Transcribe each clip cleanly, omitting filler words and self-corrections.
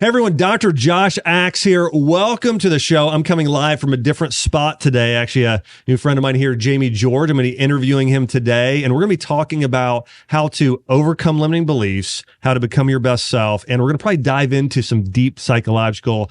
Hey everyone, Dr. Josh Axe here. Welcome to the show. I'm coming live from a different spot today. Actually, a new friend of mine here, Jamie George. I'm going to be interviewing him today, and we're going to be talking about how to overcome limiting beliefs, how to become your best self, and we're going to probably dive into some deep psychological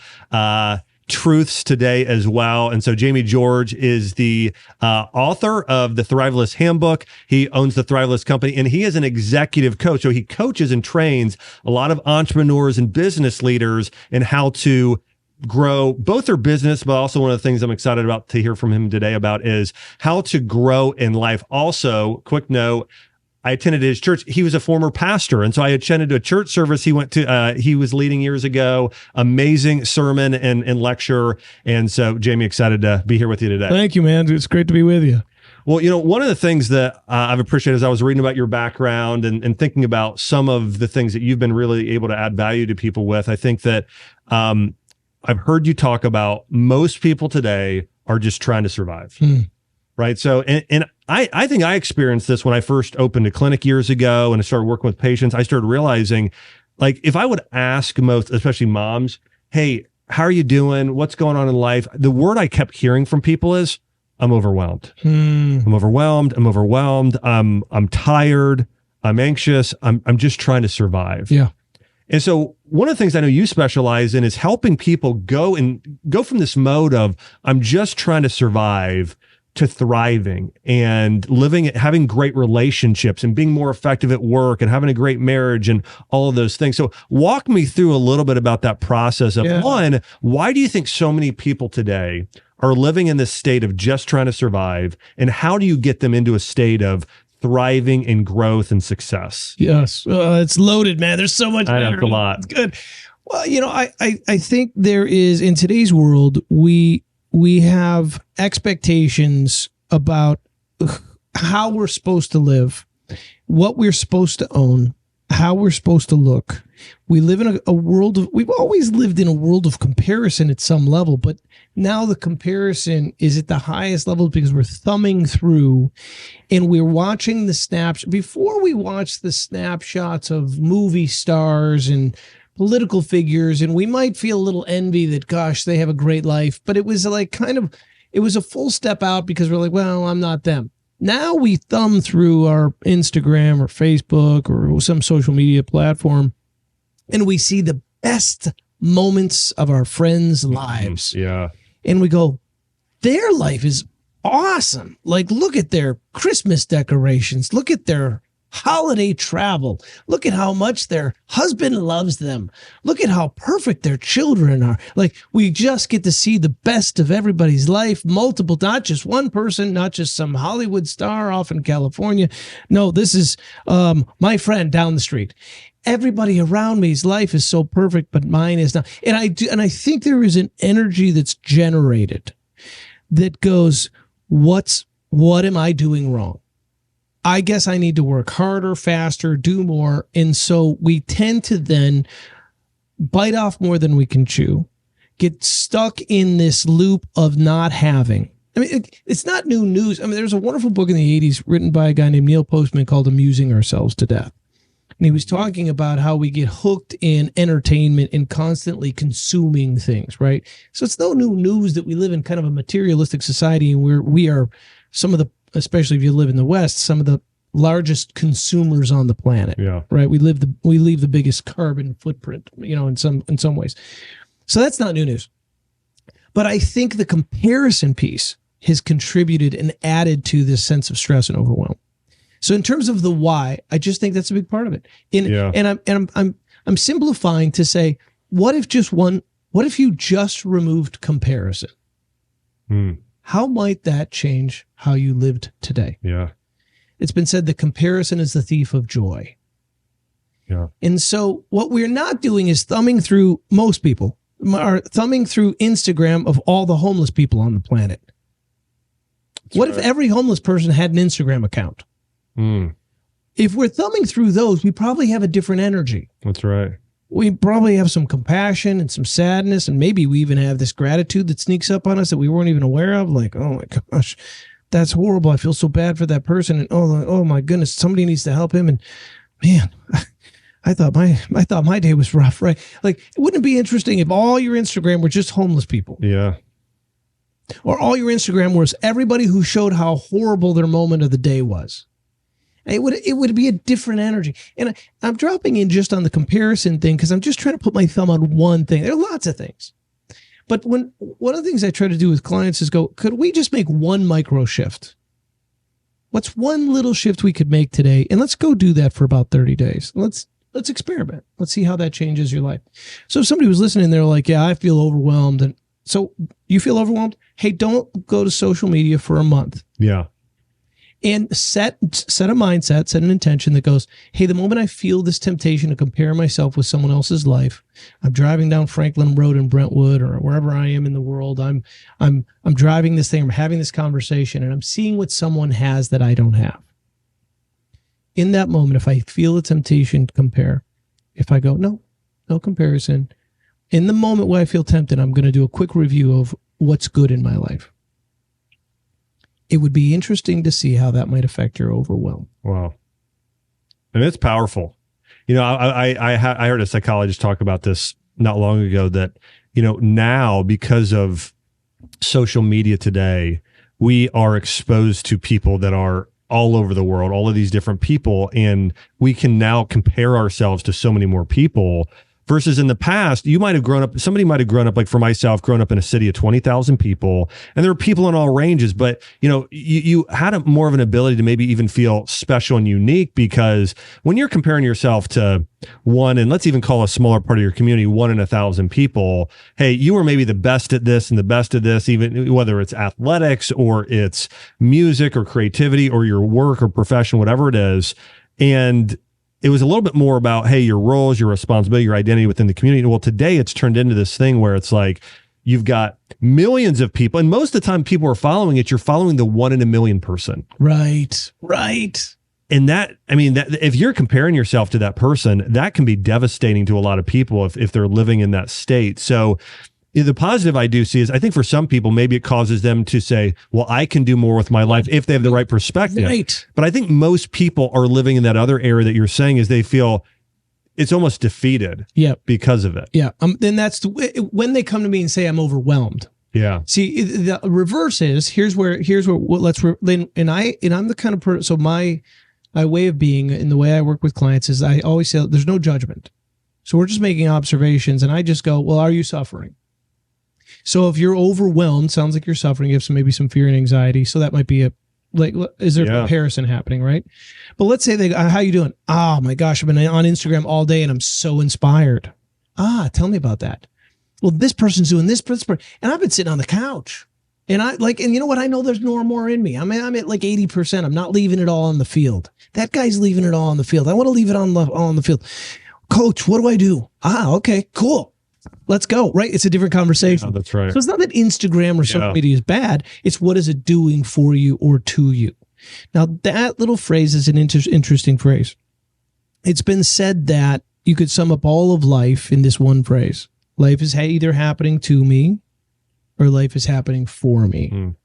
truths today as well. And so Jamie George is the author of the Thriveless Handbook. He owns the Thriveless company, and he is an executive coach. So he coaches and trains a lot of entrepreneurs and business leaders in how to grow both their business, but also one of the things I'm excited about to hear from him today about is how to grow in life. Also, quick note, I attended his church. He was a former pastor. And so I attended a church service he went to, he was leading years ago. Amazing sermon and lecture. And so, Jamie, excited to be here with you today. Thank you, man. It's great to be with you. Well, you know, one of the things that I've appreciated as I was reading about your background and thinking about some of the things that you've been really able to add value to people with, I think that I've heard you talk about most people today are just trying to survive. Right. So, and I think I experienced this when I first opened a clinic years ago and I started working with patients. I started realizing, like, if I would ask most, especially moms, hey, how are you doing? What's going on in life? The word I kept hearing from people is, I'm overwhelmed. I'm overwhelmed. I'm overwhelmed. I'm tired. I'm anxious. I'm just trying to survive. Yeah. And so one of the things I know you specialize in is helping people go from this mode of, I'm just trying to survive, to thriving and having great relationships and being more effective at work and having a great marriage and all of those things. So walk me through a little bit about that process of one, why do you think so many people today are living in this state of just trying to survive? And how do you get them into a state of thriving and growth and success? Yes. It's loaded, man. There's so much. I know, it's a lot. It's good. Well, you know, I think there is, in today's world, we have expectations about how we're supposed to live, what we're supposed to own, how we're supposed to look. We live in a world of, we've always lived in a world of comparison at some level, but now the comparison is at the highest level because we're thumbing through and we're watching the snapshots. Before we watch the snapshots of movie stars and political figures, and we might feel a little envy that, gosh, they have a great life, but it was like it was a full step out because we're like, well, I'm not them. Now we thumb through our Instagram or Facebook or some social media platform, and we see the best moments of our friends' lives. Yeah. And we go, their life is awesome. Like, look at their Christmas decorations. Look at their holiday travel. Look at how much their husband loves them. Look at how perfect their children are. Like, we just get to see the best of everybody's life, multiple, not just one person, not just some Hollywood star off in California. No, this is my friend down the street. Everybody around me's life is so perfect, but mine is not. And I think there is an energy that's generated that goes, what am I doing wrong? I guess I need to work harder, faster, do more. And so we tend to then bite off more than we can chew, get stuck in this loop of not having. I mean, it's not new news. I mean, there's a wonderful book in the 80s written by a guy named Neil Postman called Amusing Ourselves to Death. And he was talking about how we get hooked in entertainment and constantly consuming things, right? So it's no new news that we live in kind of a materialistic society where we are some of the, especially if you live in the West, some of the largest consumers on the planet. Yeah. Right. We leave the biggest carbon footprint, you know, in some ways. So that's not new news. But I think the comparison piece has contributed and added to this sense of stress and overwhelm. So in terms of the why, I just think that's a big part of it. And I'm simplifying to say, what if you just removed comparison? How might that change how you lived today? Yeah. It's been said that comparison is the thief of joy. Yeah. And so what we're not doing is thumbing through, most people are thumbing through Instagram of all the homeless people on the planet. What if every homeless person had an Instagram account? If we're thumbing through those, we probably have a different energy. That's right. We probably have some compassion and some sadness, and maybe we even have this gratitude that sneaks up on us that we weren't even aware of. Like, oh my gosh, that's horrible. I feel so bad for that person. And oh my goodness, somebody needs to help him. And man, I thought my day was rough, right? Like, wouldn't it be interesting if all your Instagram were just homeless people? Yeah. Or all your Instagram was everybody who showed how horrible their moment of the day was. It would be a different energy. And I'm dropping in just on the comparison thing because I'm just trying to put my thumb on one thing. There are lots of things. But one of the things I try to do with clients is go, could we just make one micro shift? What's one little shift we could make today? And let's go do that for about 30 days. Let's experiment. Let's see how that changes your life. So if somebody was listening, they're like, yeah, I feel overwhelmed. And so you feel overwhelmed? Hey, don't go to social media for a month. Yeah. And set a mindset, set an intention that goes, hey, the moment I feel this temptation to compare myself with someone else's life, I'm driving down Franklin Road in Brentwood or wherever I am in the world, I'm driving this thing, I'm having this conversation, and I'm seeing what someone has that I don't have. In that moment, if I feel a temptation to compare, if I go, no comparison, in the moment where I feel tempted, I'm going to do a quick review of what's good in my life. It would be interesting to see how that might affect your overwhelm. Wow. And it's powerful. You know, I heard a psychologist talk about this not long ago that, you know, now because of social media today, we are exposed to people that are all over the world, all of these different people, and we can now compare ourselves to so many more people. Versus in the past, somebody might have grown up, like for myself, grown up in a city of 20,000 people, and there were people in all ranges, but you know, you had more of an ability to maybe even feel special and unique, because when you're comparing yourself to one, and let's even call a smaller part of your community, 1 in 1,000 people, hey, you were maybe the best at this and the best at this, even whether it's athletics or it's music or creativity or your work or profession, whatever it is. And it was a little bit more about, hey, your roles, your responsibility, your identity within the community. Well, today it's turned into this thing where it's like you've got millions of people, and most of the time people are following it. You're following the 1 in a million person. Right. And that if you're comparing yourself to that person, that can be devastating to a lot of people if they're living in that state. So the positive I do see is I think for some people, maybe it causes them to say, well, I can do more with my life if they have the right perspective. Right. But I think most people are living in that other area that you're saying is they feel it's almost defeated because of it. Yeah. Then that's when they come to me and say, I'm overwhelmed. Yeah. See, the reverse is I'm the kind of person, so my way of being and the way I work with clients is I always say there's no judgment. So we're just making observations, and I just go, well, are you suffering? So if you're overwhelmed, sounds like you're suffering, you have maybe some fear and anxiety. So that might be is there a comparison happening, right? But let's say how you doing? Oh my gosh, I've been on Instagram all day and I'm so inspired. Tell me about that. Well, this person's doing this, and I've been sitting on the couch. And and you know what? I know there's more in me. I'm at like 80%. I'm not leaving it all on the field. That guy's leaving it all on the field. I want to leave it all on the field. Coach, what do I do? Okay, cool. Let's go, right? It's a different conversation. Yeah, that's right. So it's not that Instagram or social media is bad. It's what is it doing for you or to you? Now, that little phrase is an interesting phrase. It's been said that you could sum up all of life in this one phrase. Life is either happening to me or life is happening for me.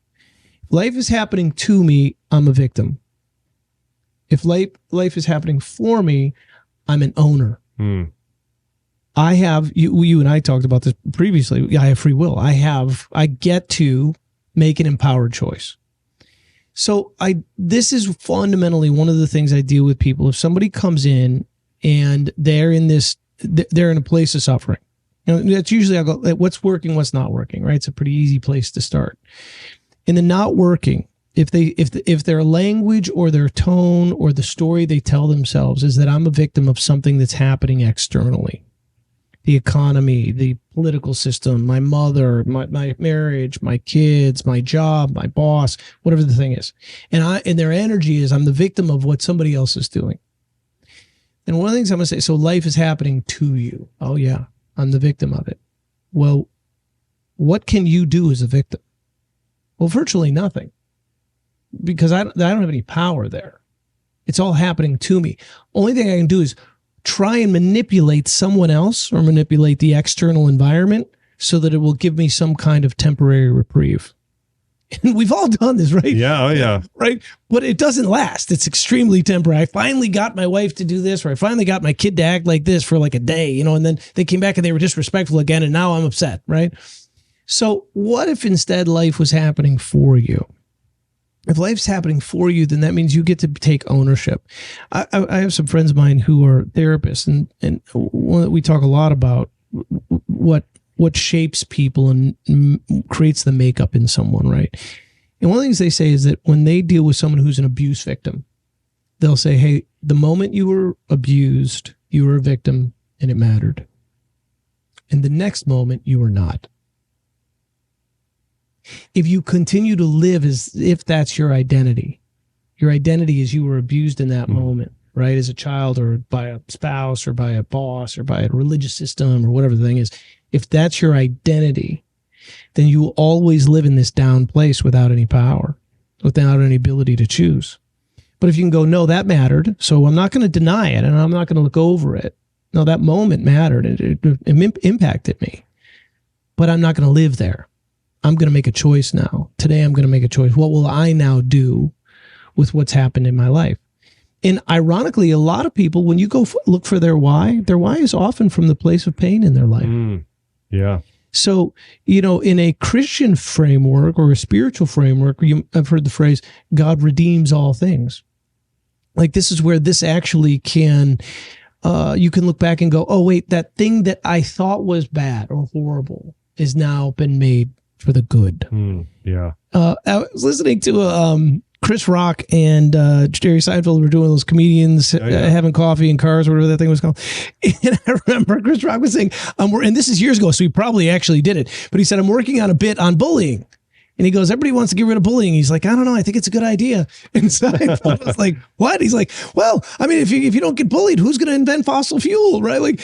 If life is happening to me, I'm a victim. If life is happening for me, I'm an owner. I have, you and I talked about this previously. I have free will. I get to make an empowered choice. So this is fundamentally one of the things I deal with people. If somebody comes in and they're in a place of suffering, that's usually I go, what's working, what's not working, right? It's a pretty easy place to start. In the not working, if their language or their tone or the story they tell themselves is that I'm a victim of something that's happening externally, the economy, the political system, my mother, my marriage, my kids, my job, my boss, whatever the thing is. And their energy is I'm the victim of what somebody else is doing. And one of the things I'm going to say, so life is happening to you. Oh yeah, I'm the victim of it. Well, what can you do as a victim? Well, virtually nothing, because I don't have any power there. It's all happening to me. Only thing I can do is try and manipulate someone else or manipulate the external environment so that it will give me some kind of temporary reprieve. And we've all done this, right? Yeah. Oh, yeah. Right. But it doesn't last. It's extremely temporary. I finally got my wife to do this, or I finally got my kid to act like this for like a day, and then they came back and they were disrespectful again. And now I'm upset. Right. So what if instead life was happening for you? If life's happening for you, then that means you get to take ownership. I have some friends of mine who are therapists, and one that we talk a lot about what shapes people and creates the makeup in someone, right? And one of the things they say is that when they deal with someone who's an abuse victim, they'll say, hey, the moment you were abused, you were a victim and it mattered. And the next moment you were not. If you continue to live as if that's your identity is you were abused in that moment, right? As a child or by a spouse or by a boss or by a religious system or whatever the thing is. If that's your identity, then you will always live in this down place without any power, without any ability to choose. But if you can go, no, that mattered, so I'm not going to deny it and I'm not going to look over it. No, that moment mattered. It impacted me, but I'm not going to live there. I'm going to make a choice now. Today, I'm going to make a choice. What will I now do with what's happened in my life? And ironically, a lot of people, when you go look for their why is often from the place of pain in their life. Yeah. So, in a Christian framework or a spiritual framework, I've heard the phrase, God redeems all things. Like this is where this actually can, you can look back and go, oh, wait, that thing that I thought was bad or horrible is now been made for the good. Yeah. I was listening to Chris Rock and Jerry Seinfeld were doing those comedians having coffee in cars, or whatever that thing was called. And I remember Chris Rock was saying, and this is years ago, so he probably actually did it, but he said, I'm working on a bit on bullying. And he goes, everybody wants to get rid of bullying. He's like, I don't know. I think it's a good idea. And Seinfeld was like, what? He's like, well, I mean, if you don't get bullied, who's going to invent fossil fuel, right? Like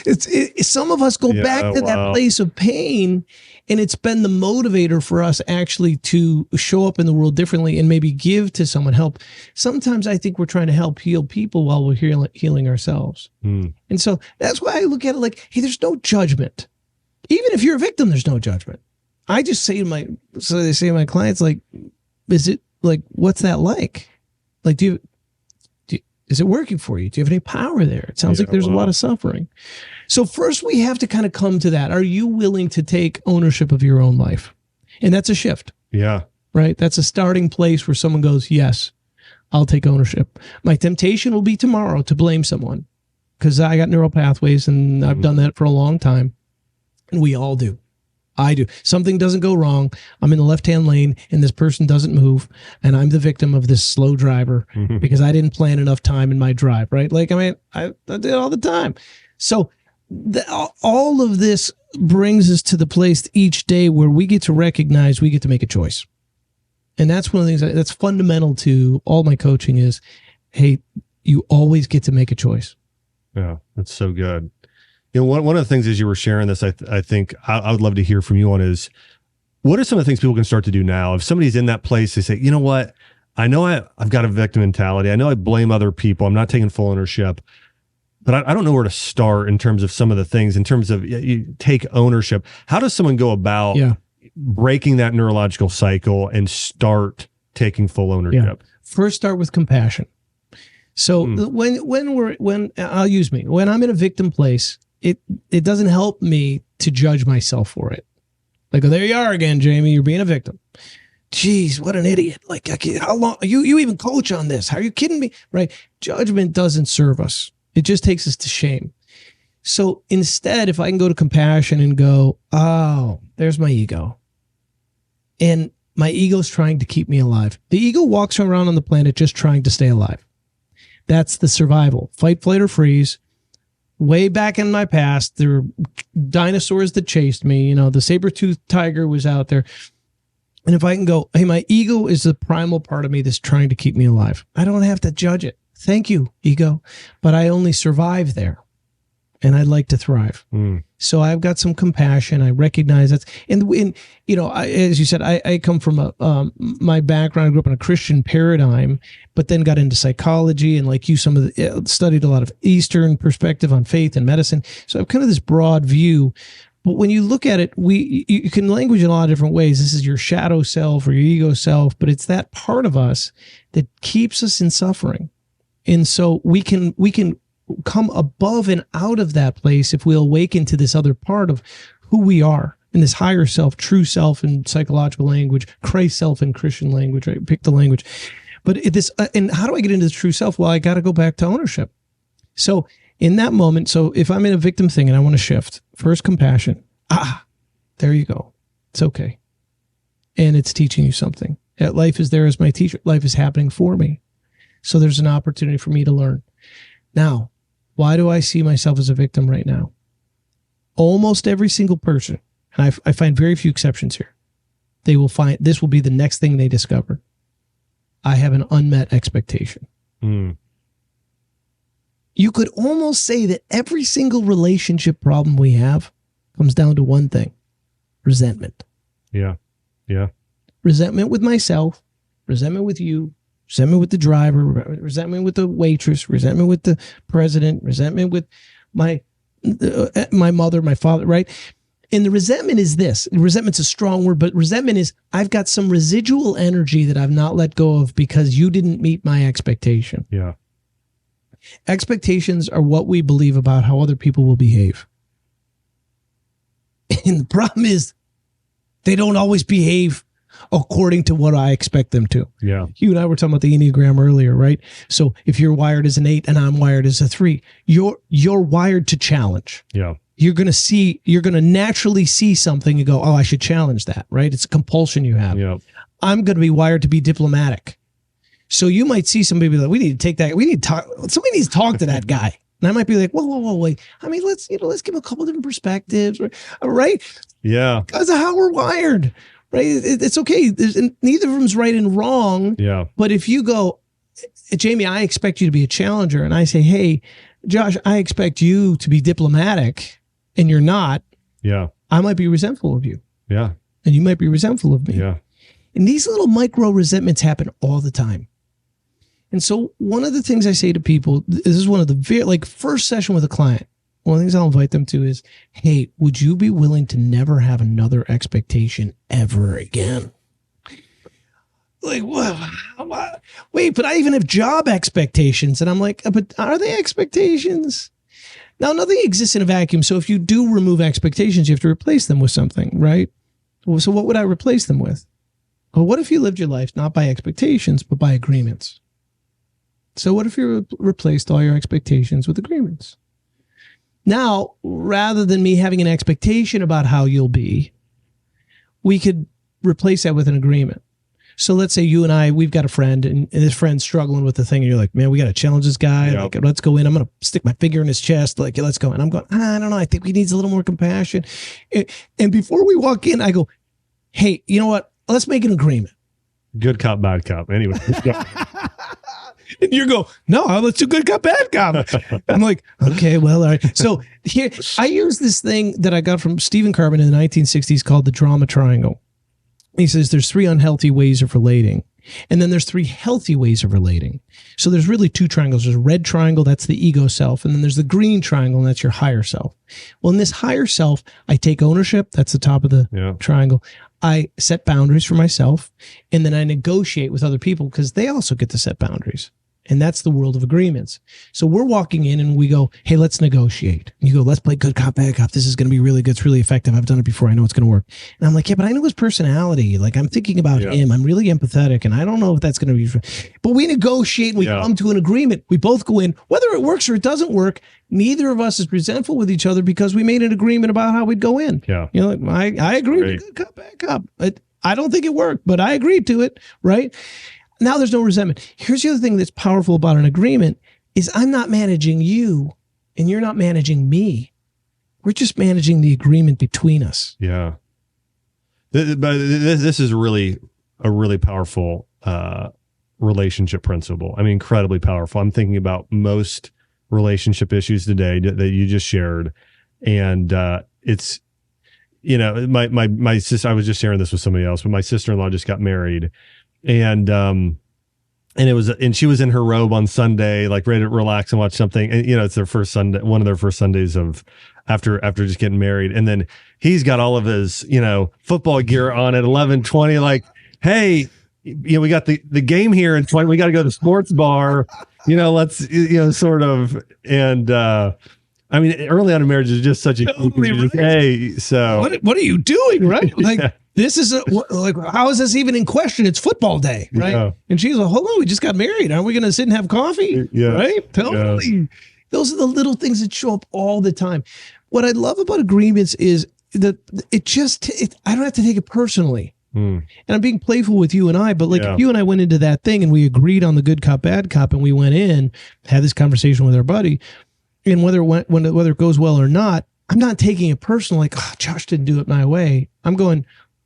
it's some of us go back to that place of pain. And it's been the motivator for us actually to show up in the world differently and maybe give to someone help. Sometimes I think we're trying to help heal people while we're healing ourselves. And so that's why I look at it like, hey, there's no judgment. Even if you're a victim, there's no judgment. I just say they say to my clients, like, is it like, what's that like? Like, is it working for you? Do you have any power there? It sounds like there's a lot of suffering. So first we have to kind of come to that. Are you willing to take ownership of your own life? And that's a shift. Yeah. Right? That's a starting place where someone goes, yes, I'll take ownership. My temptation will be tomorrow to blame someone because I got neural pathways and I've done that for a long time. And we all do. I do. Something doesn't go wrong. I'm in the left-hand lane and this person doesn't move. And I'm the victim of this slow driver because I didn't plan enough time in my drive, right? Like, I mean, I do it all the time. So all of this brings us to the place each day where we get to recognize we get to make a choice. And that's one of the things that's fundamental to all my coaching is, hey, you always get to make a choice. Yeah, that's so good. One of the things as you were sharing this, I think I would love to hear from you on is, what are some of the things people can start to do now? If somebody's in that place, they say, you know what? I know I've got a victim mentality. I know I blame other people. I'm not taking full ownership. But I don't know where to start in terms of some of the things, in terms of you take ownership. How does someone go about breaking that neurological cycle and start taking full ownership? First, start with compassion. So when I'll use me, when I'm in a victim place, it doesn't help me to judge myself for it. Like, oh, there you are again, Jamie, you're being a victim. Geez, what an idiot. Like, how long, you even coach on this? How are you kidding me? Right? Judgment doesn't serve us. It just takes us to shame. So instead, if I can go to compassion and go, oh, there's my ego. And my ego's trying to keep me alive. The ego walks around on the planet just trying to stay alive. That's the survival. Fight, flight, or freeze. Way back in my past, there were dinosaurs that chased me. The saber-toothed tiger was out there. And if I can go, hey, my ego is the primal part of me that's trying to keep me alive. I don't have to judge it. Thank you, ego. But I only survive there. And I'd like to thrive. So I've got some compassion. I recognize that. And as you said, I come from my background, I grew up in a Christian paradigm, but then got into psychology and like you, studied a lot of Eastern perspective on faith and medicine. So I've kind of this broad view, But when you look at it, you can language in a lot of different ways. This is your shadow self or your ego self, but it's that part of us that keeps us in suffering. And so we can come above and out of that place if we awaken to this other part of who we are, in this higher self, true self in psychological language, Christ self in Christian language, right? Pick the language. But and how do I get into the true self? Well, I got to go back to ownership. So in that moment, so if I'm in a victim thing and I want to shift, first compassion. There you go. It's okay. And it's teaching you something. That life is there as my teacher. Life is happening for me. So there's an opportunity for me to learn. Now, why do I see myself as a victim right now? Almost every single person, and I find very few exceptions here, they will find this will be the next thing they discover. I have an unmet expectation. You could almost say that every single relationship problem we have comes down to one thing: resentment. Yeah. Resentment with myself, resentment with you, resentment with the driver, resentment with the waitress, resentment with the president, resentment with my mother, my father, right? And the resentment is this. Resentment's a strong word, but resentment is I've got some residual energy that I've not let go of because you didn't meet my expectation. Yeah. Expectations are what we believe about how other people will behave. And the problem is they don't always behave according to what I expect them to. Yeah. You and I were talking about the Enneagram earlier, right? So if you're wired as an 8 and I'm wired as a 3, you're wired to challenge. Yeah. You're going to naturally see something and go, oh, I should challenge that, right? It's a compulsion you have. Yeah. I'm going to be wired to be diplomatic. So you might see somebody be like, we need to take that. Somebody needs to talk to that guy. And I might be like, whoa, wait. I mean, let's give him a couple different perspectives, right? Yeah. Because of how we're wired, right? It's okay. Neither of them's right and wrong. Yeah. But if you go, Jamie, I expect you to be a challenger. And I say, hey, Josh, I expect you to be diplomatic and you're not. Yeah. I might be resentful of you. Yeah. And you might be resentful of me. Yeah. And these little micro resentments happen all the time. And so one of the things I say to people, this is one of the first session with a client, one of the things I'll invite them to is, hey, would you be willing to never have another expectation ever again? Like, what? Wait, but I even have job expectations. And I'm like, but are they expectations? Now, nothing exists in a vacuum. So if you do remove expectations, you have to replace them with something, right? So what would I replace them with? Well, what if you lived your life not by expectations, but by agreements? So what if you replaced all your expectations with agreements? Now, rather than me having an expectation about how you'll be, we could replace that with an agreement. So let's say you and I, we've got a friend and this friend's struggling with the thing. And you're like, man, we got to challenge this guy. Yep. Like, let's go in. I'm going to stick my finger in his chest. Like, let's go. And I'm going, I don't know. I think he needs a little more compassion. And before we walk in, I go, hey, you know what? Let's make an agreement. Good cop, bad cop. Anyway. And you go, no, let's do good cop, bad cop. I'm like, okay, well, all right. So here, I use this thing that I got from Stephen Carbon in the 1960s called the drama triangle. He says there's 3 unhealthy ways of relating. And then there's 3 healthy ways of relating. So there's really 2 triangles. There's a red triangle, that's the ego self. And then there's the green triangle, and that's your higher self. Well, in this higher self, I take ownership. That's the top of the triangle. I set boundaries for myself. And then I negotiate with other people because they also get to set boundaries. And that's the world of agreements. So we're walking in and we go, hey, let's negotiate. And you go, let's play good cop, bad cop. This is going to be really good. It's really effective. I've done it before. I know it's going to work. And I'm like, yeah, but I know his personality. Like, I'm thinking about him. I'm really empathetic. And I don't know if that's going to be, but we negotiate and we come to an agreement. We both go in, whether it works or it doesn't work. Neither of us is resentful with each other because we made an agreement about how we'd go in. Yeah. You know, like, I agree with good cop, bad cop. I don't think it worked, but I agreed to it. Right. Now there's no resentment. Here's the other thing that's powerful about an agreement is I'm not managing you and you're not managing me. We're just managing the agreement between us. Yeah. But this is really a really powerful relationship principle. I mean, incredibly powerful. I'm thinking about most relationship issues today that you just shared. And it's, you know, my sister, I was just sharing this with somebody else, but my sister-in-law just got married. And and she was in her robe on Sunday, like ready to relax and watch something. And it's their first Sunday, one of their first Sundays of after just getting married. And then he's got all of his, football gear on at 11:20, like, hey, we got the game here in 20, we got to go to the sports bar, let's, sort of. And, I mean, early on in marriage is just such a, hey, so what are you doing? Right. Like, this is how is this even in question? It's football day, right? Yeah. And she's like, hold on, we just got married. Aren't we going to sit and have coffee? Yeah. Right? Totally. Yeah. Those are the little things that show up all the time. What I love about agreements is that I don't have to take it personally. And I'm being playful with you and I, but if you and I went into that thing and we agreed on the good cop, bad cop, and we went in, had this conversation with our buddy, and whether it goes well or not, I'm not taking it personal. Like, oh, Josh didn't do it my way. I'm going,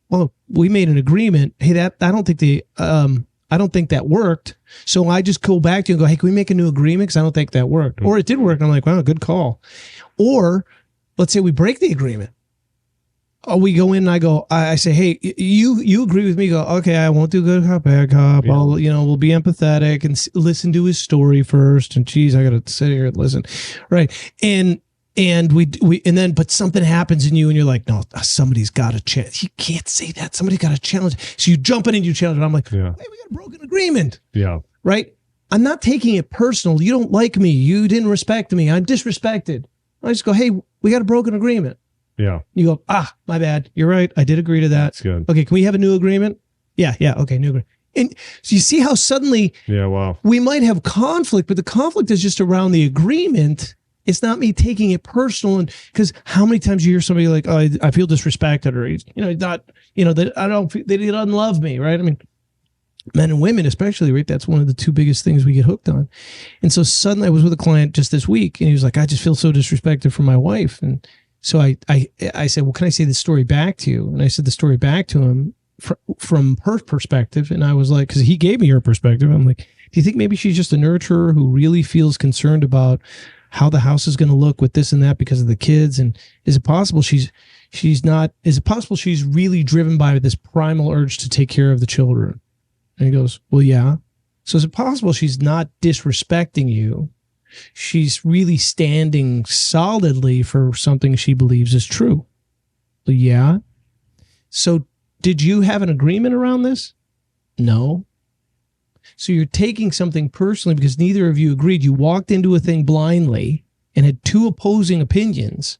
well, we made an agreement. Hey, I don't think that worked. So I just go back to you and go, hey, can we make a new agreement? Because I don't think that worked. Or it did work. And I'm like, wow, good call. Or let's say we break the agreement. Oh, we go in and I say, hey, you agree with me? Go, okay, I won't do good cop, bad cop. Yeah. We'll be empathetic and listen to his story first. And geez, I got to sit here and listen. Right. But something happens in you and you're like, no, somebody's got a chance. You can't say that. Somebody's got a challenge. So you jump in and you challenge it. I'm like, hey, we got a broken agreement. Yeah. Right. I'm not taking it personal. You don't like me. You didn't respect me. I'm disrespected. I just go, hey, we got a broken agreement. Yeah. You go, my bad. You're right. I did agree to that. That's good. Okay. Can we have a new agreement? Yeah. Okay. New agreement. And so you see how suddenly we might have conflict, but the conflict is just around the agreement. It's not me taking it personal. And because how many times you hear somebody like, oh, I feel disrespected, or that they don't love me. Right. I mean, men and women, especially, right? That's one of the two biggest things we get hooked on. And so suddenly I was with a client just this week and he was like, I just feel so disrespected from my wife. And so I said, well, can I say this story back to you? And I said the story back to him from her perspective. And I was like, because he gave me her perspective. I'm like, do you think maybe she's just a nurturer who really feels concerned about how the house is going to look with this and that because of the kids? And is it possible she's really driven by this primal urge to take care of the children? And he goes, well, yeah. So is it possible she's not disrespecting you? She's really standing solidly for something she believes is true. Well, yeah. So did you have an agreement around this? No. So you're taking something personally because neither of you agreed. You walked into a thing blindly and had two opposing opinions,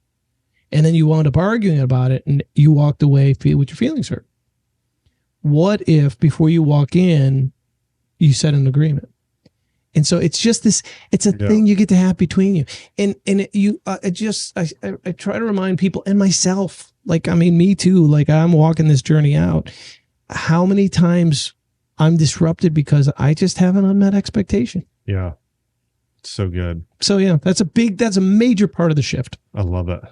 and then you wound up arguing about it, and you walked away with your feelings hurt. What if before you walk in, you set an agreement? And so it's just this, it's a thing you get to have between you. And I try to remind people and myself, me too, I'm walking this journey out. How many times I'm disrupted because I just have an unmet expectation. Yeah. So good. So that's a major part of the shift. I love it.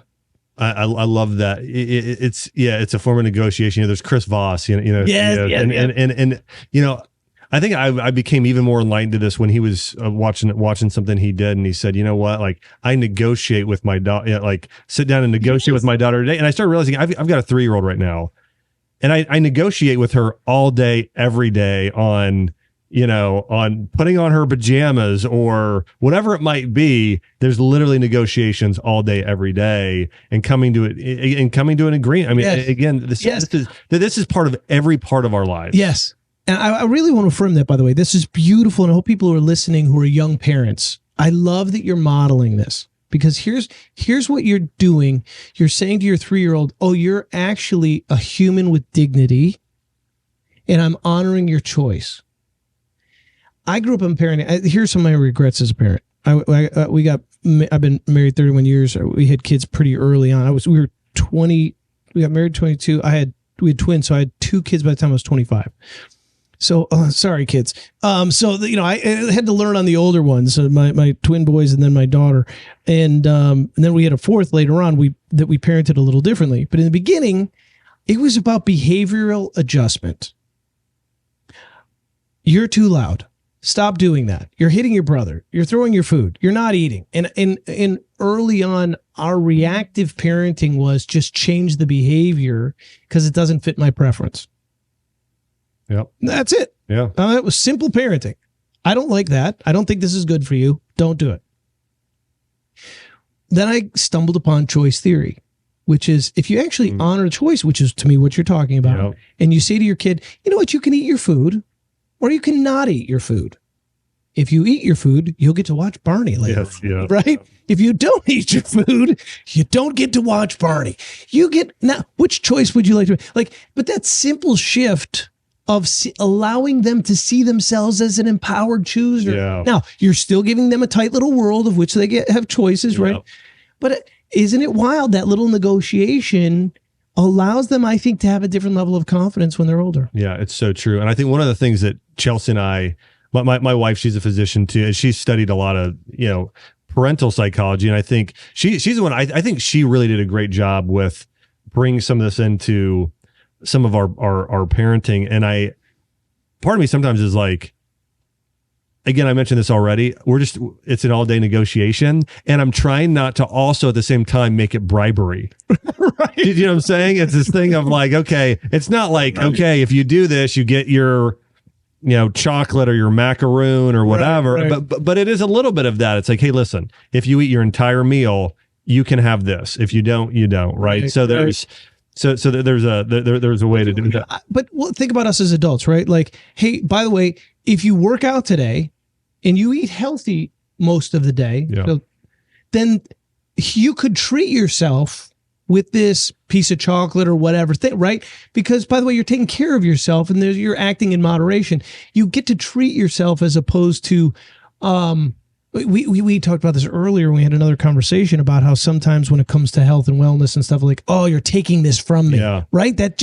I love that. It's a form of negotiation. There's Chris Voss, and I think I became even more enlightened to this when he was watching something he did, and he said, you know what, I negotiate with my daughter, sit down and negotiate with my daughter today. And I started realizing I've got a 3-year-old right now, and I negotiate with her all day, every day on putting on her pajamas or whatever it might be. There's literally negotiations all day, every day, and coming to an agreement. I mean, again, this is part of every part of our lives. Yes. And I really want to affirm that, by the way. This is beautiful, and I hope people who are listening who are young parents, I love that you're modeling this, because here's what you're doing. You're saying to your 3-year-old, oh, you're actually a human with dignity, and I'm honoring your choice. I grew up in parenting. Here's some of my regrets as a parent. I've been married 31 years. We had kids pretty early on. We got married 22. We had twins, so I had 2 kids by the time I was 25. So, sorry, kids. I had to learn on the older ones, my twin boys and then my daughter. And then we had a 4th later on that we parented a little differently. But in the beginning, it was about behavioral adjustment. You're too loud. Stop doing that. You're hitting your brother. You're throwing your food. You're not eating. And early on, our reactive parenting was just change the behavior because it doesn't fit my preference. Yep. That's it. Yeah. It was simple parenting. I don't like that. I don't think this is good for you. Don't do it. Then I stumbled upon choice theory, which is if you actually honor a choice, which is to me what you're talking about, and you say to your kid, you know what, you can eat your food or you cannot eat your food. If you eat your food, you'll get to watch Barney later. Yes, right? Yeah. If you don't eat your food, you don't get to watch Barney. You get now. Which choice would you like to like? But that simple shift of allowing them to see themselves as an empowered chooser. Yeah. Now you're still giving them a tight little world of which they have choices, right? But isn't it wild that little negotiation allows them, I think, to have a different level of confidence when they're older? Yeah, it's so true. And I think one of the things that Chelsea and I, my wife, she's a physician too, and she's studied a lot of, parental psychology. And I think she's the one, I think she really did a great job with bringing some of this into some of our parenting. And part of me sometimes is like, again, I mentioned this already. It's an all day negotiation. And I'm trying not to also at the same time make it bribery. Right. You know what I'm saying? It's this thing of like, okay, it's not like, okay, if you do this, you get your, chocolate or your macaroon or whatever. Right. But it is a little bit of that. It's like, hey, listen, if you eat your entire meal, you can have this. If you don't, you don't. Right. So there's there's a way to do that. But think about us as adults, right? Like, hey, by the way, if you work out today and you eat healthy most of the day, then you could treat yourself with this piece of chocolate or whatever thing, right? Because, by the way, you're taking care of yourself and you're acting in moderation. You get to treat yourself as opposed to, we talked about this earlier. We had another conversation about how sometimes when it comes to health and wellness and stuff, like, oh, you're taking this from me, right? That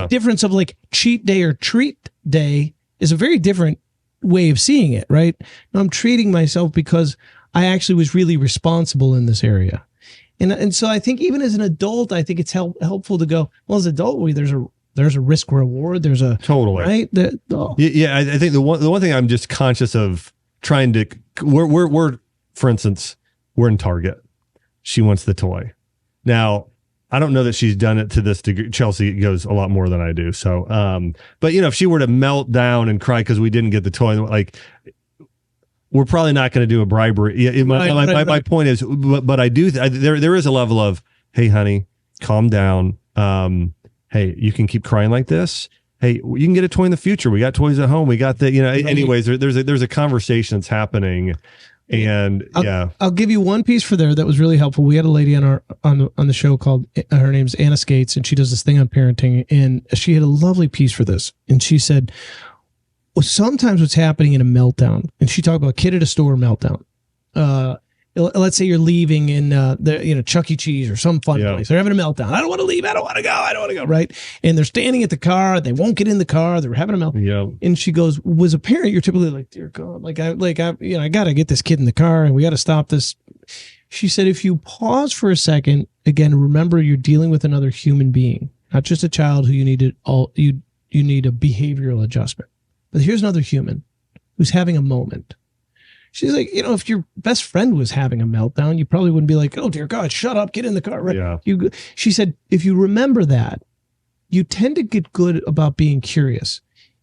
difference of like cheat day or treat day is a very different way of seeing it, right? Now, I'm treating myself because I actually was really responsible in this area. And so I think even as an adult, I think it's helpful to go, well, as an adult, there's a risk reward. There's a totally right. Yeah, I think the one thing I'm just conscious of trying to we're for instance, we're in Target. She wants the toy. Now, I don't know that she's done it to this degree. Chelsea goes a lot more than I do. So, but if she were to melt down and cry because we didn't get the toy, like, we're probably not going to do a bribery. My point is, but I do. There is a level of, hey, honey, calm down. Hey, you can keep crying like this. Hey, you can get a toy in the future. We got toys at home. We got the, anyways, there's a conversation that's happening. And I'll give you one piece for there that was really helpful. We had a lady on the show called, her name's Anna Skates, and she does this thing on parenting. And she had a lovely piece for this. And she said, well, sometimes what's happening in a meltdown, and she talked about kid at a store meltdown. Let's say you're leaving in Chuck E. Cheese or some fun place. They're having a meltdown. I don't want to leave. I don't want to go. I don't want to go. Right. And they're standing at the car. They won't get in the car. They're having a meltdown. Yeah. And she goes, "Was a parent, you're typically like, dear God, I got to get this kid in the car and we got to stop this." She said, if you pause for a second, again, remember you're dealing with another human being, not just a child who you need a behavioral adjustment. But here's another human who's having a moment. She's like, if your best friend was having a meltdown, you probably wouldn't be like, oh, dear God, shut up, get in the car. Right? Yeah. She said, if you remember that, you tend to get good about being curious.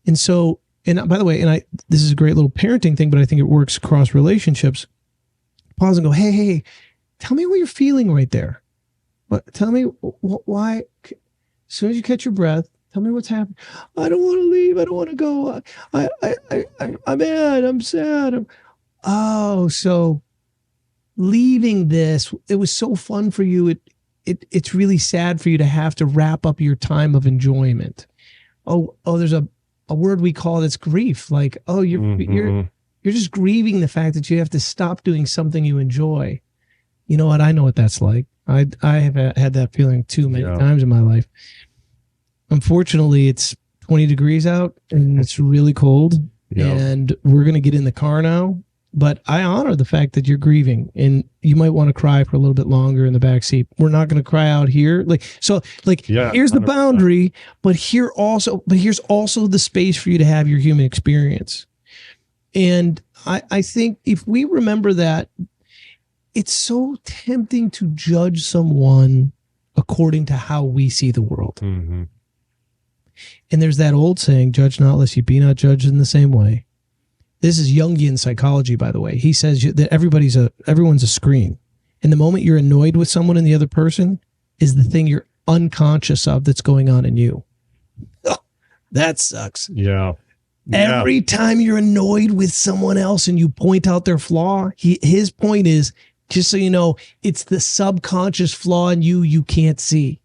And so, and by the way, this is a great little parenting thing, but I think it works across relationships. Pause and go, hey, tell me what you're feeling right there. Tell me why, as soon as you catch your breath, tell me what's happening. I don't want to leave. I don't want to go. I'm mad. I'm sad. So leaving this, it was so fun for you. It's really sad for you to have to wrap up your time of enjoyment. There's a word we call it's grief. Like, you're just grieving the fact that you have to stop doing something you enjoy. You know what? I know what that's like. I have had that feeling too many times in my life. Unfortunately, it's 20 degrees out and it's really cold and we're going to get in the car now. But I honor the fact that you're grieving and you might want to cry for a little bit longer in the back seat. We're not going to cry out here. Here's the 100%. Boundary, but here's also the space for you to have your human experience. And I think if we remember that, it's so tempting to judge someone according to how we see the world. Mm-hmm. And there's that old saying, judge not lest you be not judged in the same way. This is Jungian psychology, by the way. He says that everyone's a screen. And the moment you're annoyed with someone and the other person is the thing you're unconscious of that's going on in you. Oh, that sucks. Yeah. Every time you're annoyed with someone else and you point out their flaw, his point is, just so you know, it's the subconscious flaw in you can't see.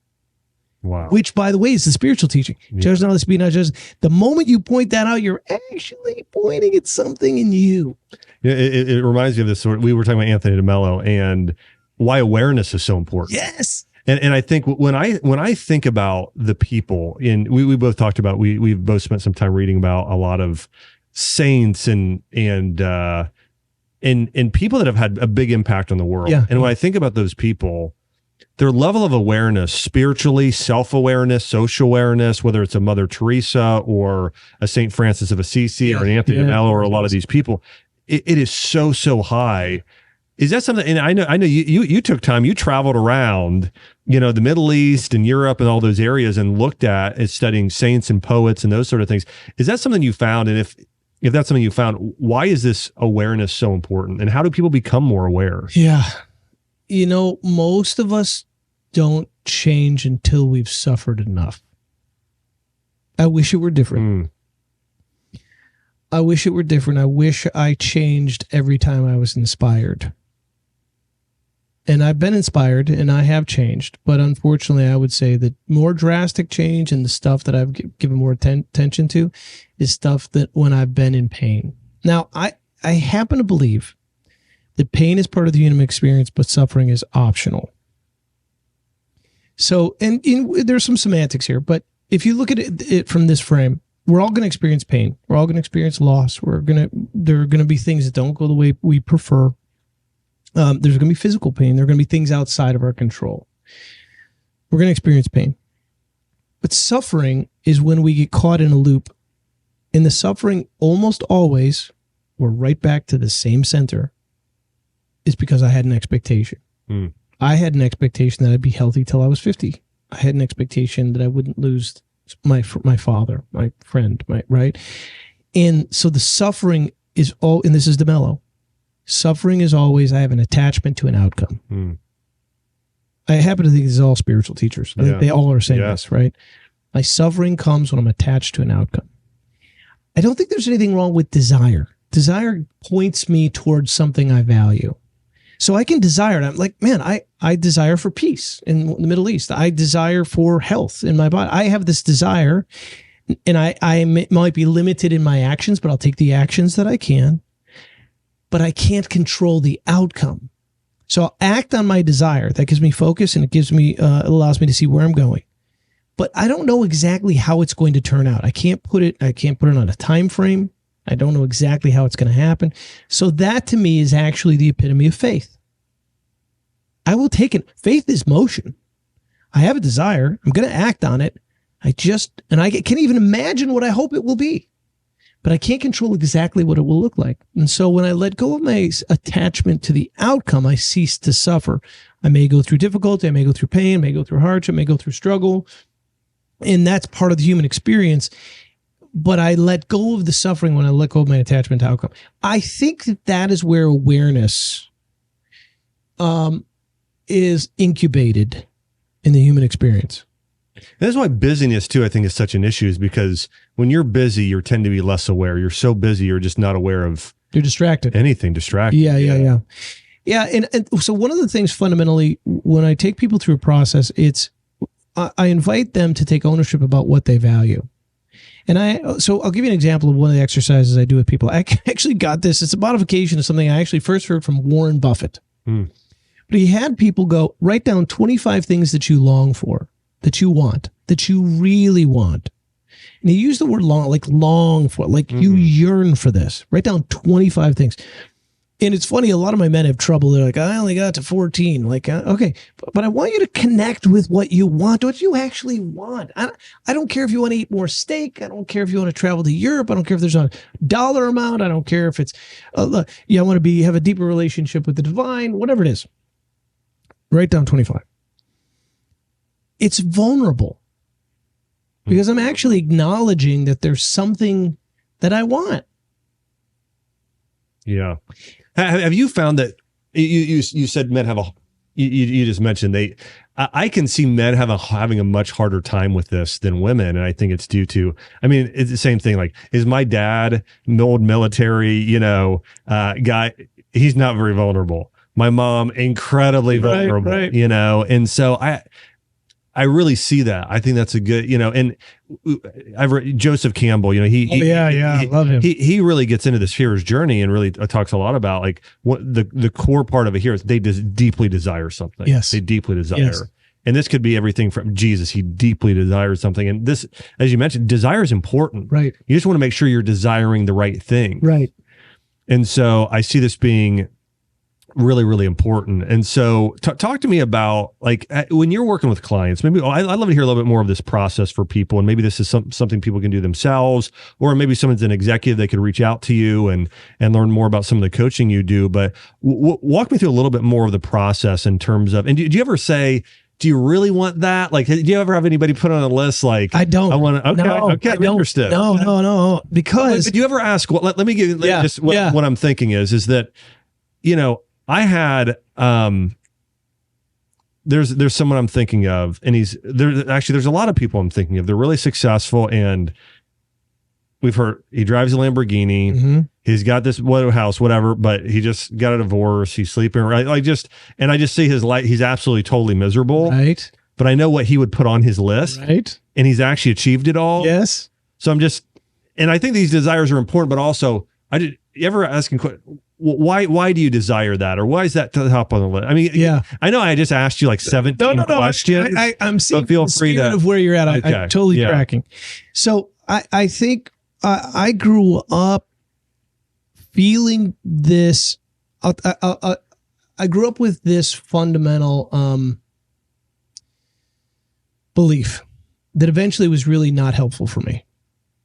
Wow. Which, by the way, is the spiritual teaching. Yeah. Judge not lest be not judged. The moment you point that out, you're actually pointing at something in you. Yeah, it reminds me of this. We were talking about Anthony DeMello and why awareness is so important. Yes. And I think when I think about the people we both talked about, we've both spent some time reading about a lot of saints and people that have had a big impact on the world. Yeah. And when I think about those people, their level of awareness, spiritually, self-awareness, social awareness, whether it's a Mother Teresa or a St. Francis of Assisi or an Anthony DeMello or a lot of these people, it is so high. Is that something? And I know you took time. You traveled around, the Middle East and Europe and all those areas and looked at and studying saints and poets and those sort of things. Is that something you found? And if that's something you found, why is this awareness so important? And how do people become more aware? Yeah. Most of us don't change until we've suffered enough. I wish it were different. I wish it were different. I wish I changed every time I was inspired. And I've been inspired and I have changed. But unfortunately, I would say that more drastic change and the stuff that I've given more attention to is stuff that when I've been in pain. Now, I happen to believe that pain is part of the human experience, but suffering is optional. So, and there's some semantics here, but if you look at it from this frame, we're all going to experience pain. We're all going to experience loss. There are going to be things that don't go the way we prefer. There's going to be physical pain. There are going to be things outside of our control. We're going to experience pain. But suffering is when we get caught in a loop. And the suffering almost always, we're right back to the same center, is because I had an expectation. I had an expectation that I'd be healthy till I was 50. I had an expectation that I wouldn't lose my father, my friend, right? And so the suffering is all, and this is DeMello, suffering is always, I have an attachment to an outcome. I happen to think this is all spiritual teachers. I think they all are saying this, right? My suffering comes when I'm attached to an outcome. I don't think there's anything wrong with desire. Desire points me towards something I value. So I can desire it. I'm like, man, I desire for peace in the Middle East. I desire for health in my body. I have this desire, and I might be limited in my actions, but I'll take the actions that I can. But I can't control the outcome. So I'll act on my desire. That gives me focus, and it allows me to see where I'm going. But I don't know exactly how it's going to turn out. I can't put it on a time frame. I don't know exactly how it's going to happen. So that to me is actually the epitome of faith. I will take it. Faith is motion. I have a desire. I'm going to act on it. I can't even imagine what I hope it will be, but I can't control exactly what it will look like. And so when I let go of my attachment to the outcome, I cease to suffer. I may go through difficulty. I may go through pain, I may go through hardship, I may go through struggle. And that's part of the human experience. But I let go of the suffering when I let go of my attachment to outcome. I think that is where awareness is incubated in the human experience. That's why busyness too, I think, is such an issue, is because when you're busy, you tend to be less aware. You're so busy, you're just not aware of You're distracted. Anything distracted. Yeah. And so one of the things fundamentally, when I take people through a process, I invite them to take ownership about what they value. And so I'll give you an example of one of the exercises I do with people. I actually got this. It's a modification of something I actually first heard from Warren Buffett. But he had people go, write down 25 things that you long for, that you want, that you really want. And he used the word long for, you yearn for this. Write down 25 things. And it's funny, a lot of my men have trouble. They're like, I only got to 14. Okay, but I want you to connect with what you want, what you actually want. I don't care if you want to eat more steak. I don't care if you want to travel to Europe. I don't care if there's a dollar amount. I don't care if it's, I want to have a deeper relationship with the divine, whatever it is. Write down 25. It's vulnerable because I'm actually acknowledging that there's something that I want. Yeah. Have you found that you said men have you just mentioned I can see men having a much harder time with this than women. And I think it's due to, I mean, it's the same thing. Like, is my dad an old military, guy? He's not very vulnerable. My mom, incredibly vulnerable, right. and so I really see that. I think that's a good, and I've read Joseph Campbell, I love him. He really gets into this hero's journey and really talks a lot about like what the core part of a hero is. They deeply desire something. Yes. They deeply desire. Yes. And this could be everything from Jesus. He deeply desires something. And this, as you mentioned, desire is important. Right. You just want to make sure you're desiring the right thing. Right. And so I see this being really, really important. And so talk to me about like when you're working with clients, maybe I'd love to hear a little bit more of this process for people. And maybe this is something people can do themselves, or maybe someone's an executive, they could reach out to you and learn more about some of the coaching you do. But walk me through a little bit more of the process in terms of, and do you ever say, do you really want that? Like, do you ever have anybody put on a list? Like, I don't. I want to. Okay, no, okay, I'm interested. No. Because do you ever ask? Well, let me give you what I'm thinking is that, I had there's someone I'm thinking of, and there's a lot of people I'm thinking of. They're really successful, and we've heard he drives a Lamborghini. Mm-hmm. He's got this house, whatever, but he just got a divorce. He's sleeping, right? I just see his life. He's absolutely totally miserable. Right. But I know what he would put on his list. Right. And he's actually achieved it all. Yes. So and I think these desires are important, but also you ever asking, why do you desire that? Or why is that top on the list? I mean, yeah, I know I just asked you like 17 questions. I'm seeing feel the free spirit of where you're at. Okay. I'm totally tracking. So I think I grew up feeling this. I grew up with this fundamental belief that eventually was really not helpful for me.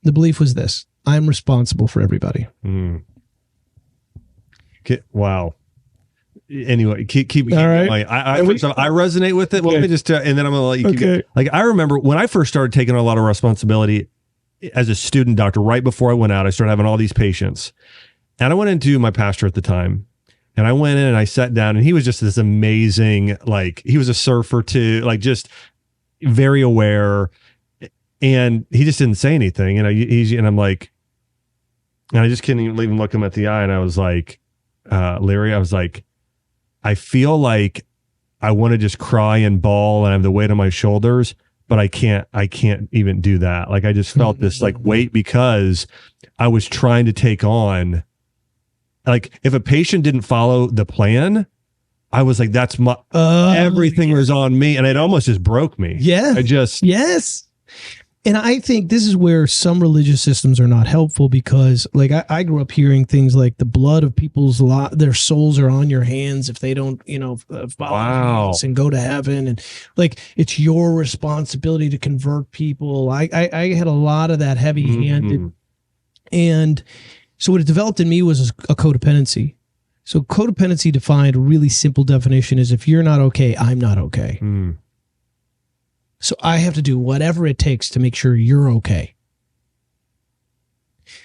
The belief was this: I'm responsible for everybody. Mm. Wow. Anyway, keep all right. I resonate with it. Okay. Well, let me just and then I'm gonna let you keep going. Like, I remember when I first started taking a lot of responsibility as a student doctor. Right before I went out, I started having all these patients, and I went into my pastor at the time, and I went in and I sat down, and he was just this amazing, like, he was a surfer too, like, just very aware, and he just didn't say anything, and I'm like, and I just couldn't even look him at the eye, and I was like, Larry, I was like, I feel like I want to just cry and bawl and I have the weight on my shoulders, but I can't even do that. Like, I just felt this like weight because I was trying to take on, like, if a patient didn't follow the plan, I was like, that's my, everything was on me. And it almost just broke me. Yeah. Yes. And I think this is where some religious systems are not helpful, because like I grew up hearing things like the blood of people's their souls are on your hands if they don't, follow Jesus and go to heaven. And like, it's your responsibility to convert people. I had a lot of that heavy handed. Mm-hmm. And so what it developed in me was a codependency. So codependency, defined, a really simple definition, is if you're not okay, I'm not okay. Mm. So I have to do whatever it takes to make sure you're okay.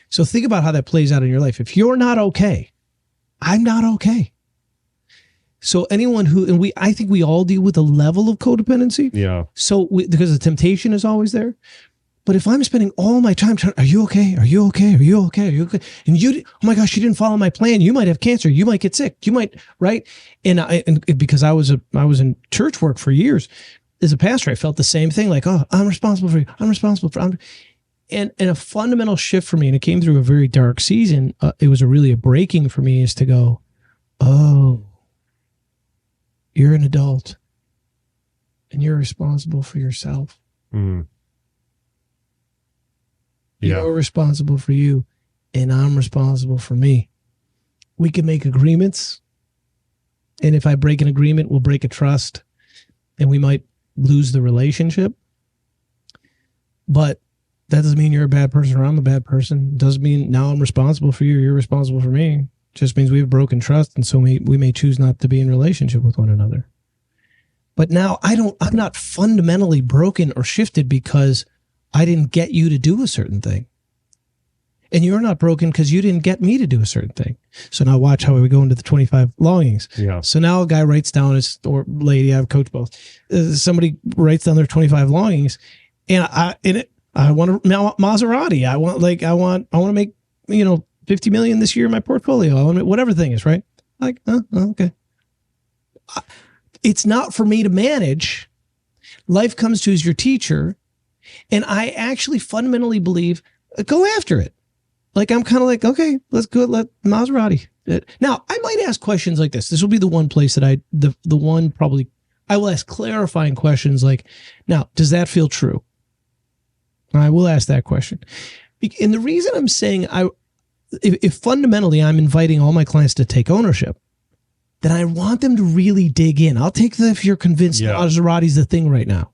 So think about how that plays out in your life. If you're not okay, I'm not okay. So anyone I think we all deal with a level of codependency. Yeah. So because the temptation is always there. But if I'm spending all my time trying, are you okay? Are you okay? Are you okay? Are you okay? And oh my gosh, you didn't follow my plan. You might have cancer. You might get sick. You might, right? And because I was in church work for years. As a pastor, I felt the same thing, like, oh, I'm responsible for you. I'm responsible for, and a fundamental shift for me, and it came through a very dark season. It was a breaking for me, is to go, oh, you're an adult and you're responsible for yourself. Mm. Yeah. You're responsible for you and I'm responsible for me. We can make agreements. And if I break an agreement, we'll break a trust and we might lose the relationship, but that doesn't mean you're a bad person or I'm a bad person. It doesn't mean now I'm responsible for you, you're responsible for me. It just means we have broken trust, and so we may choose not to be in relationship with one another. But now I'm not fundamentally broken or shifted because I didn't get you to do a certain thing. And you're not broken because you didn't get me to do a certain thing. So now watch how we go into the 25 longings. Yeah. So now a guy writes down his, or lady, I've coached both. Somebody writes down their 25 longings, and I want a Maserati. I want to make, 50 million this year in my portfolio. I want to make whatever the thing is, right? Like, okay. It's not for me to manage. Life comes to as your teacher. And I actually fundamentally believe, go after it. Like, I'm kind of like, okay, let's go. Let Maserati. Now, I might ask questions like this. This will be the one place that I will ask clarifying questions like, now, does that feel true? I will ask that question. And the reason I'm saying if fundamentally I'm inviting all my clients to take ownership, then I want them to really dig in. I'll take if you're convinced Maserati's the thing right now.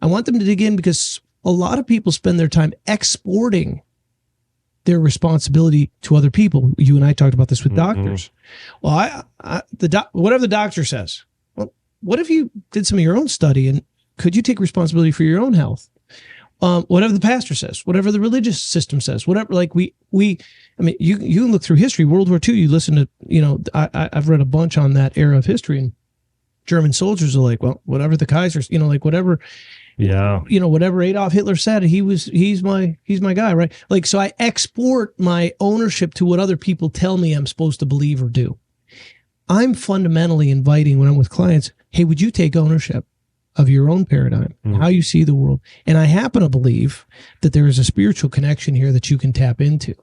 I want them to dig in because a lot of people spend their time exporting their responsibility to other people. You and I talked about this with doctors. Well, whatever the doctor says. Well, what if you did some of your own study and could you take responsibility for your own health? Whatever the pastor says, whatever the religious system says, whatever, like you can look through history, World War II, you listen to, I've read a bunch on that era of history, and German soldiers are like, well, whatever the Kaisers, whatever, whatever Adolf Hitler said, he's my guy, right? Like, so I export my ownership to what other people tell me I'm supposed to believe or do. I'm fundamentally inviting when I'm with clients, hey, would you take ownership of your own paradigm, how you see the world? And I happen to believe that there is a spiritual connection here that you can tap into.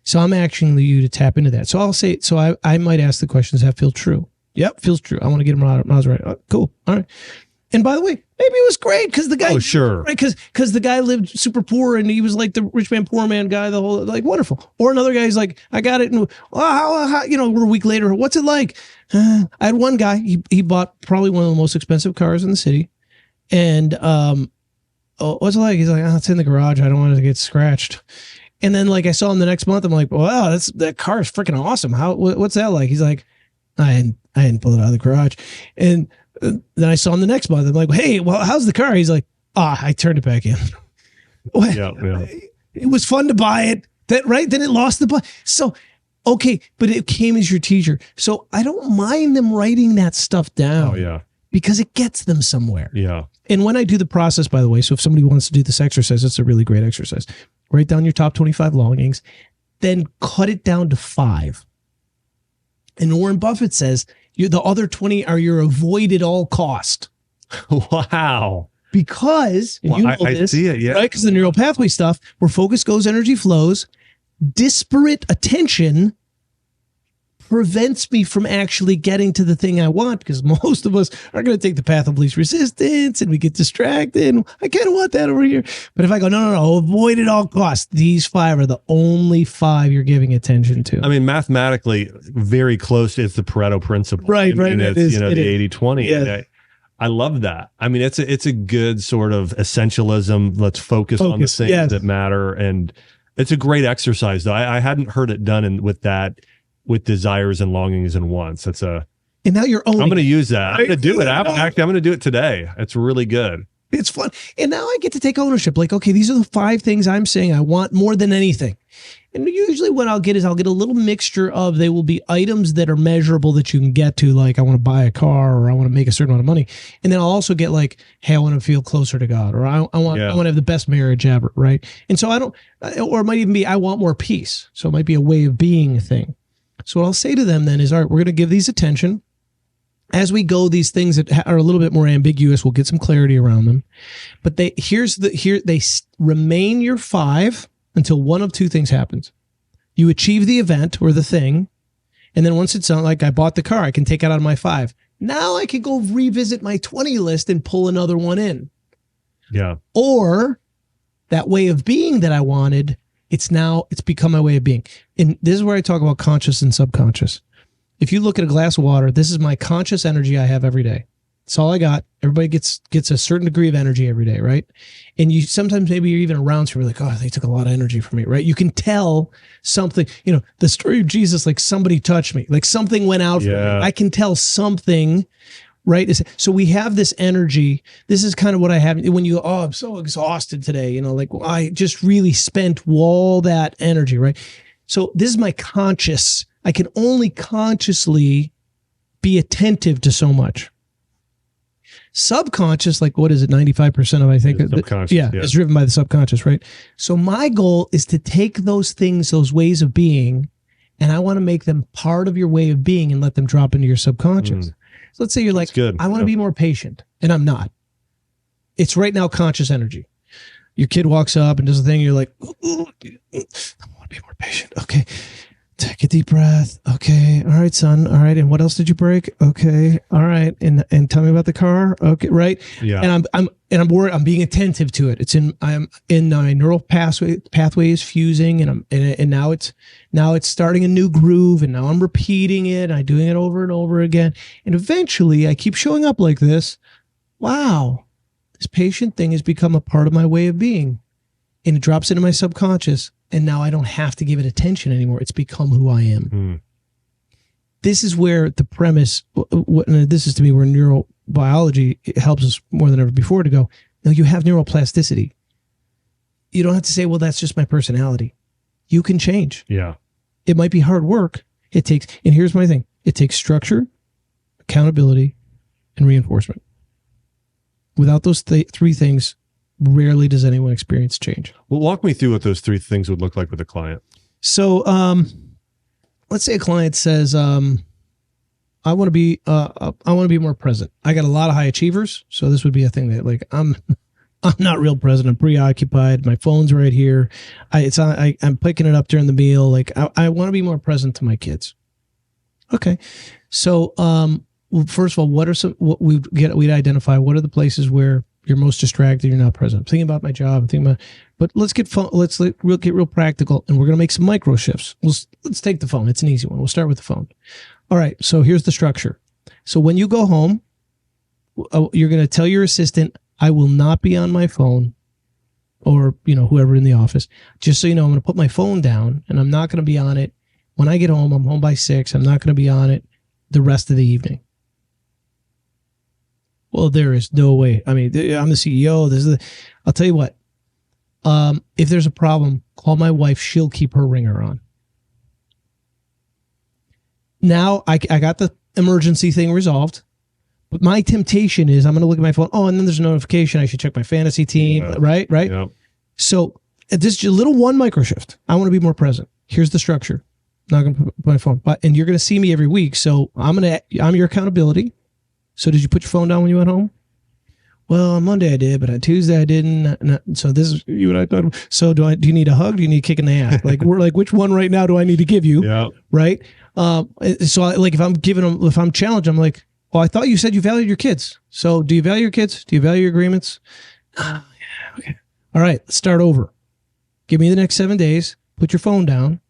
So I'm asking you to tap into that. So I'll say, I might ask the questions that feel true. Yep, feels true. I want to get him out of Maserati. Oh, cool. All right. And by the way, maybe it was great because the guy, sure, right? Because the guy lived super poor and he was like the rich man, poor man guy, the whole, like, wonderful. Or another guy's like, I got it. And how we're a week later. What's it like? I had one guy, he bought probably one of the most expensive cars in the city. And, what's it like? He's like, it's in the garage. I don't want it to get scratched. And then like, I saw him the next month. I'm like, wow, that car is freaking awesome. What's that like? He's like, I hadn't pulled it out of the garage. And then I saw him the next month. I'm like, hey, well, how's the car? He's like, I turned it back in. Yeah. It was fun to buy it. Right? Then it lost the. So, okay, but it came as your teacher. So I don't mind them writing that stuff down. Oh, yeah. Because it gets them somewhere. Yeah. And when I do the process, by the way, so if somebody wants to do this exercise, it's a really great exercise. Write down your top 25 longings, then cut it down to 5. And Warren Buffett says, the other 20 are your avoid at all cost. Wow. Because, and I see it, yeah. Right? Because the neural pathway stuff, where focus goes, energy flows, disparate attention prevents me from actually getting to the thing I want, because most of us are going to take the path of least resistance and we get distracted. I kind of want that over here. But if I go, no, avoid at all costs, these 5 are the only 5 you're giving attention to. I mean, mathematically, very close to the Pareto principle. Right. It's, the 80-20. Yeah. I love that. I mean, it's a good sort of essentialism. Let's focus on the things that matter. And it's a great exercise, though. I hadn't heard it done with desires and longings and wants. And now you're owning. I'm going to use that. I'm going to do it. I'm going to do it today. It's really good. It's fun. And now I get to take ownership. Like, okay, these are the 5 things I'm saying I want more than anything. And usually what I'll get is a little mixture of, they will be items that are measurable that you can get to, like I want to buy a car, or I want to make a certain amount of money. And then I'll also get like, hey, I want to feel closer to God, or I want to have the best marriage ever, right? And so or it might even be, I want more peace. So it might be a way of being thing. So what I'll say to them then is, all right, we're going to give these attention. As we go, these things that are a little bit more ambiguous, we'll get some clarity around them. But they remain your 5 until one of 2 things happens. You achieve the event or the thing, and then once it's done, like I bought the car, I can take it out of my 5. Now I can go revisit my 20 list and pull another one in. Yeah. Or that way of being that I wanted, it's become my way of being. And this is where I talk about conscious and subconscious. If you look at a glass of water, this is my conscious energy I have every day. That's all I got. Everybody gets a certain degree of energy every day, right? And you sometimes maybe you're even around, so you're like, oh, they took a lot of energy from me, right? You can tell something, the story of Jesus, like somebody touched me, like something went out from me. I can tell something right? So we have this energy. This is kind of what I have when you, oh, I'm so exhausted today. You know, like I just really spent all that energy, right? So this is my conscious. I can only consciously be attentive to so much. Subconscious, like what is it? 95% of, I think. Subconscious, yeah, it's driven by the subconscious, right? So my goal is to take those things, those ways of being, and I want to make them part of your way of being and let them drop into your subconscious. So let's say you're like, I want to be more patient, and I'm not. It's right now conscious energy. Your kid walks up and does a thing, you're like, I want to be more patient. Okay. Take a deep breath. Okay. All right, son. All right. And what else did you break? Okay. All right. And tell me about the car. Okay. Right. Yeah. And I'm worried. I'm being attentive to it. I'm in my neural pathway is fusing, and now it's starting a new groove, and now I'm repeating it. I'm doing it over and over again. And eventually I keep showing up like this. Wow. This patient thing has become a part of my way of being, and it drops into my subconscious. And now I don't have to give it attention anymore. It's become who I am. This is where the premise, this is to me where neurobiology helps us more than ever before to go, no, you have neuroplasticity. You don't have to say, well, that's just my personality. You can change. Yeah. It might be hard work. And here's my thing. It takes structure, accountability, and reinforcement. Without those three things, rarely does anyone experience change. Well, walk me through what those three things would look like with a client. So, let's say a client says, I want to be more present. I got a lot of high achievers. So this would be a thing that like, I'm not real present. I'm preoccupied. My phone's right here. I'm picking it up during the meal. Like I want to be more present to my kids. Okay. So, well, first of all, we'd identify what are the places where you're most distracted, you're not present. I'm thinking about my job, but let's get real practical, and we're going to make some micro shifts. Let's take the phone. It's an easy one. We'll start with the phone. All right. So here's the structure. So when you go home, you're going to tell your assistant, I will not be on my phone, or, whoever in the office. Just so you know, I'm going to put my phone down, and I'm not going to be on it. When I get home, I'm home by 6. I'm not going to be on it the rest of the evening. Well, there is no way. I mean, I'm the CEO. I'll tell you what. If there's a problem, call my wife. She'll keep her ringer on. Now I got the emergency thing resolved, but my temptation is I'm going to look at my phone. Oh, and then there's a notification. I should check my fantasy team. Yeah. Right. Yeah. So this is a little one micro shift. I want to be more present. Here's the structure. I'm not going to put my phone, and you're going to see me every week. So I'm your accountability. So did you put your phone down when you went home? Well, on Monday I did, but on Tuesday I didn't. So this is you and I thought. So do you need a hug? Do you need a kick in the ass? Like we're like, which one right now do I need to give you? Yeah. Right. So if I'm challenged, I'm like, well, I thought you said you valued your kids. So do you value your kids? Do you value your agreements? Yeah. Okay. All right. Let's start over. Give me the next 7 days. Put your phone down.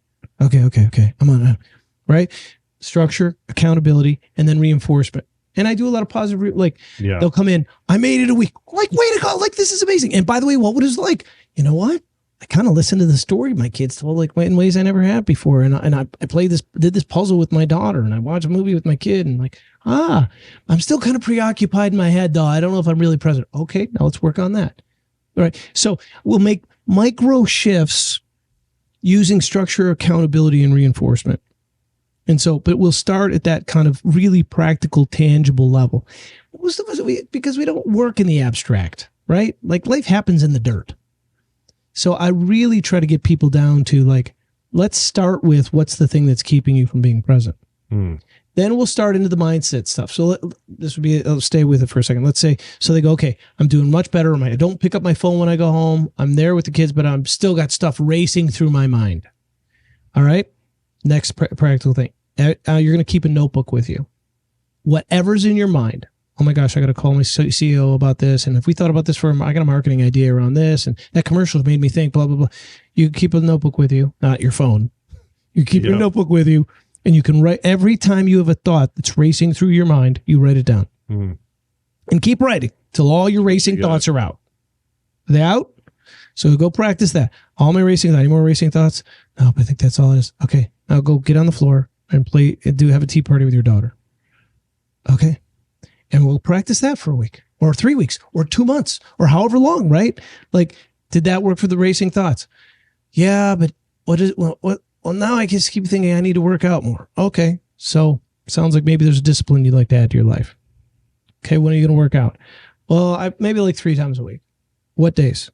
Okay. I'm on it. Right. Structure, accountability, and then reinforcement. And I do a lot of positive, they'll come in, I made it a week. Like, way to go. Like, this is amazing. And by the way, what was it like? You know what? I kind of listened to the story my kids told, like in ways I never had before. And I did this puzzle with my daughter, and I watched a movie with my kid, and like, I'm still kind of preoccupied in my head though. I don't know if I'm really present. Okay. Now let's work on that. All right. So we'll make micro shifts using structure, accountability, and reinforcement. And so, but we'll start at that kind of really practical, tangible level. Most of us, because we don't work in the abstract, right? Like life happens in the dirt. So I really try to get people down to like, let's start with what's the thing that's keeping you from being present. Then we'll start into the mindset stuff. So I'll stay with it for a second. Let's say, so they go, okay, I'm doing much better. I don't pick up my phone when I go home. I'm there with the kids, but I'm still got stuff racing through my mind. All right. Next practical thing. You're going to keep a notebook with you. Whatever's in your mind. Oh my gosh, I got to call my CEO about this. And if we thought about this I got a marketing idea around this, and that commercial made me think, blah, blah, blah. You keep a notebook with you, not your phone. You keep your notebook with you, and you can write every time you have a thought that's racing through your mind, you write it down. And keep writing till all your racing thoughts are out. Are they out? So go practice that. All my racing thoughts. Any more racing thoughts? No, but I think that's all it is. Okay, now go get on the floor and have a tea party with your daughter. Okay. And we'll practice that for a week or 3 weeks or 2 months or however long, right? Like, did that work for the racing thoughts? Yeah, but well, now I just keep thinking I need to work out more. Okay. So sounds like maybe there's a discipline you'd like to add to your life. Okay. When are you going to work out? Well, maybe like 3 times a week. What days?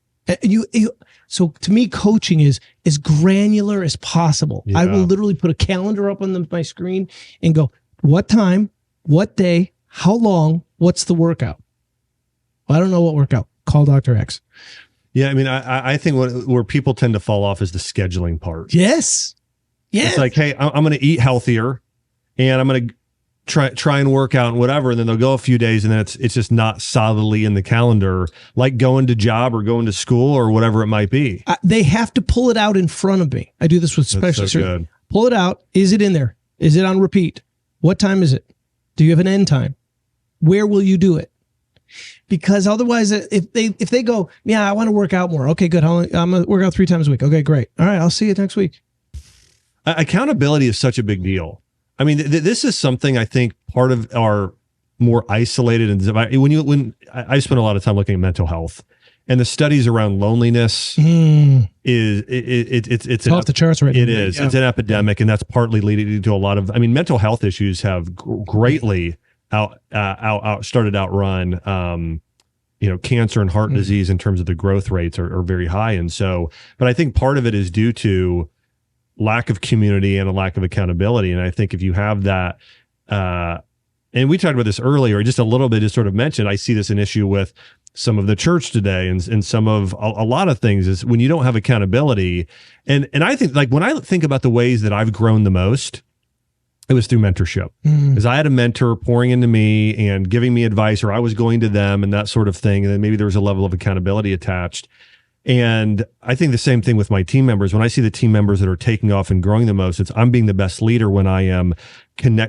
So to me, coaching is as granular as possible. Yeah. I will literally put a calendar up on my screen and go, what time, what day, how long, what's the workout? Well, I don't know what workout. Call Dr. X. Yeah, I mean, I think where people tend to fall off is the scheduling part. Yes. Yeah. It's like, hey, I'm going to eat healthier, and I'm going to try and work out and whatever, and then they'll go a few days, and then it's just not solidly in the calendar, like going to job or going to school or whatever it might be. They have to pull it out in front of me. I do this with specialists. So pull it out. Is it in there? Is it on repeat? What time is it? Do you have an end time? Where will you do it? Because otherwise, if they go, yeah, I want to work out more. Okay, good. I'm going to work out 3 times a week. Okay, great. All right, I'll see you next week. Accountability is such a big deal. I mean, this is something I think part of our more isolated and when I spend a lot of time looking at mental health, and the studies around loneliness it's off the charts right now. It is. Yeah. It's an epidemic, and that's partly leading to a lot of. I mean, mental health issues have greatly started outrun cancer and heart disease in terms of the growth rates are very high. And so, but I think part of it is due to lack of community and a lack of accountability. And I think if you have that, and we talked about this earlier, just a little bit, just sort of mentioned, I see this an issue with some of the church today and some of a lot of things is when you don't have accountability. And I think, like, when I think about the ways that I've grown the most, it was through mentorship, because I had a mentor pouring into me and giving me advice, or I was going to them and that sort of thing. And then maybe there was a level of accountability attached. And I think the same thing with my team members. When I see the team members that are taking off and growing the most, I'm being the best leader when I am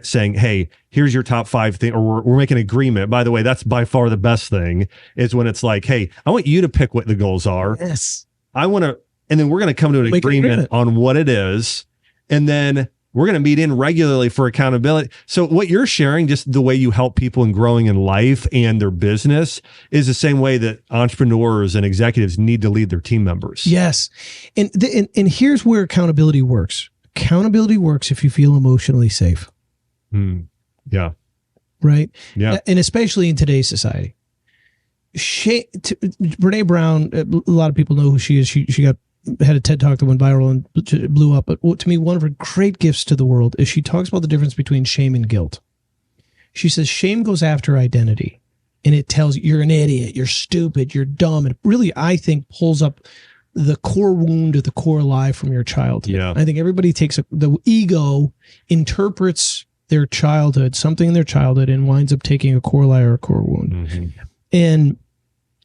saying, hey, here's your top 5 things, or we're making an agreement. By the way, that's by far the best thing, is when it's like, hey, I want you to pick what the goals are. Yes. And then we're going to come to an agreement on what it is. And then we're going to meet in regularly for accountability. So what you're sharing, just the way you help people in growing in life and their business, is the same way that entrepreneurs and executives need to lead their team members. Yes. And here's where accountability works. Accountability works if you feel emotionally safe. Yeah. Right? Yeah. And especially in today's society. Brene Brown, a lot of people know who she is. She had a TED Talk that went viral and blew up. But to me, one of her great gifts to the world is she talks about the difference between shame and guilt. She says shame goes after identity, and it tells you you're an idiot, you're stupid, you're dumb. And really, I think, pulls up the core wound or the core lie from your childhood. Yeah. I think everybody takes the ego interprets their childhood, something in their childhood, and winds up taking a core lie or a core wound. Mm-hmm.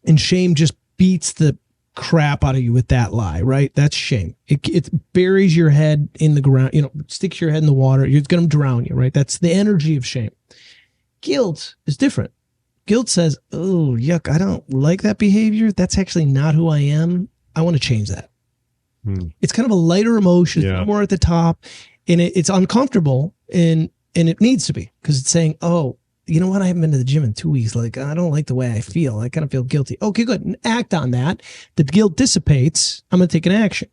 And shame just beats the crap out of you with that lie, right? That's shame. It buries your head in the ground, sticks your head in the water. It's going to drown you, right? That's the energy of shame. Guilt is different. Guilt says, oh, yuck, I don't like that behavior. That's actually not who I am. I want to change that. It's kind of a lighter emotion, more at the top, and it's uncomfortable, and it needs to be, because it's saying, oh, you know what? I haven't been to the gym in 2 weeks. Like, I don't like the way I feel. I kind of feel guilty. Okay, good. And act on that. The guilt dissipates. I'm going to take an action.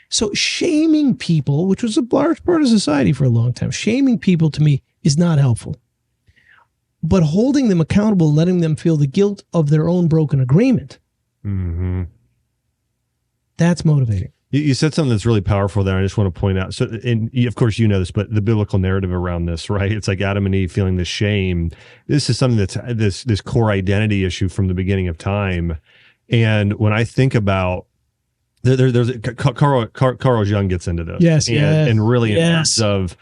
So shaming people, which was a large part of society for a long time, shaming people to me is not helpful. But holding them accountable, letting them feel the guilt of their own broken agreement, that's motivating. You said something that's really powerful there. I just want to point out. So, and of course, you know this, but the biblical narrative around this, right? It's like Adam and Eve feeling the shame. This is something that's this core identity issue from the beginning of time. And when I think about there's Carl Jung gets into this, and really in terms of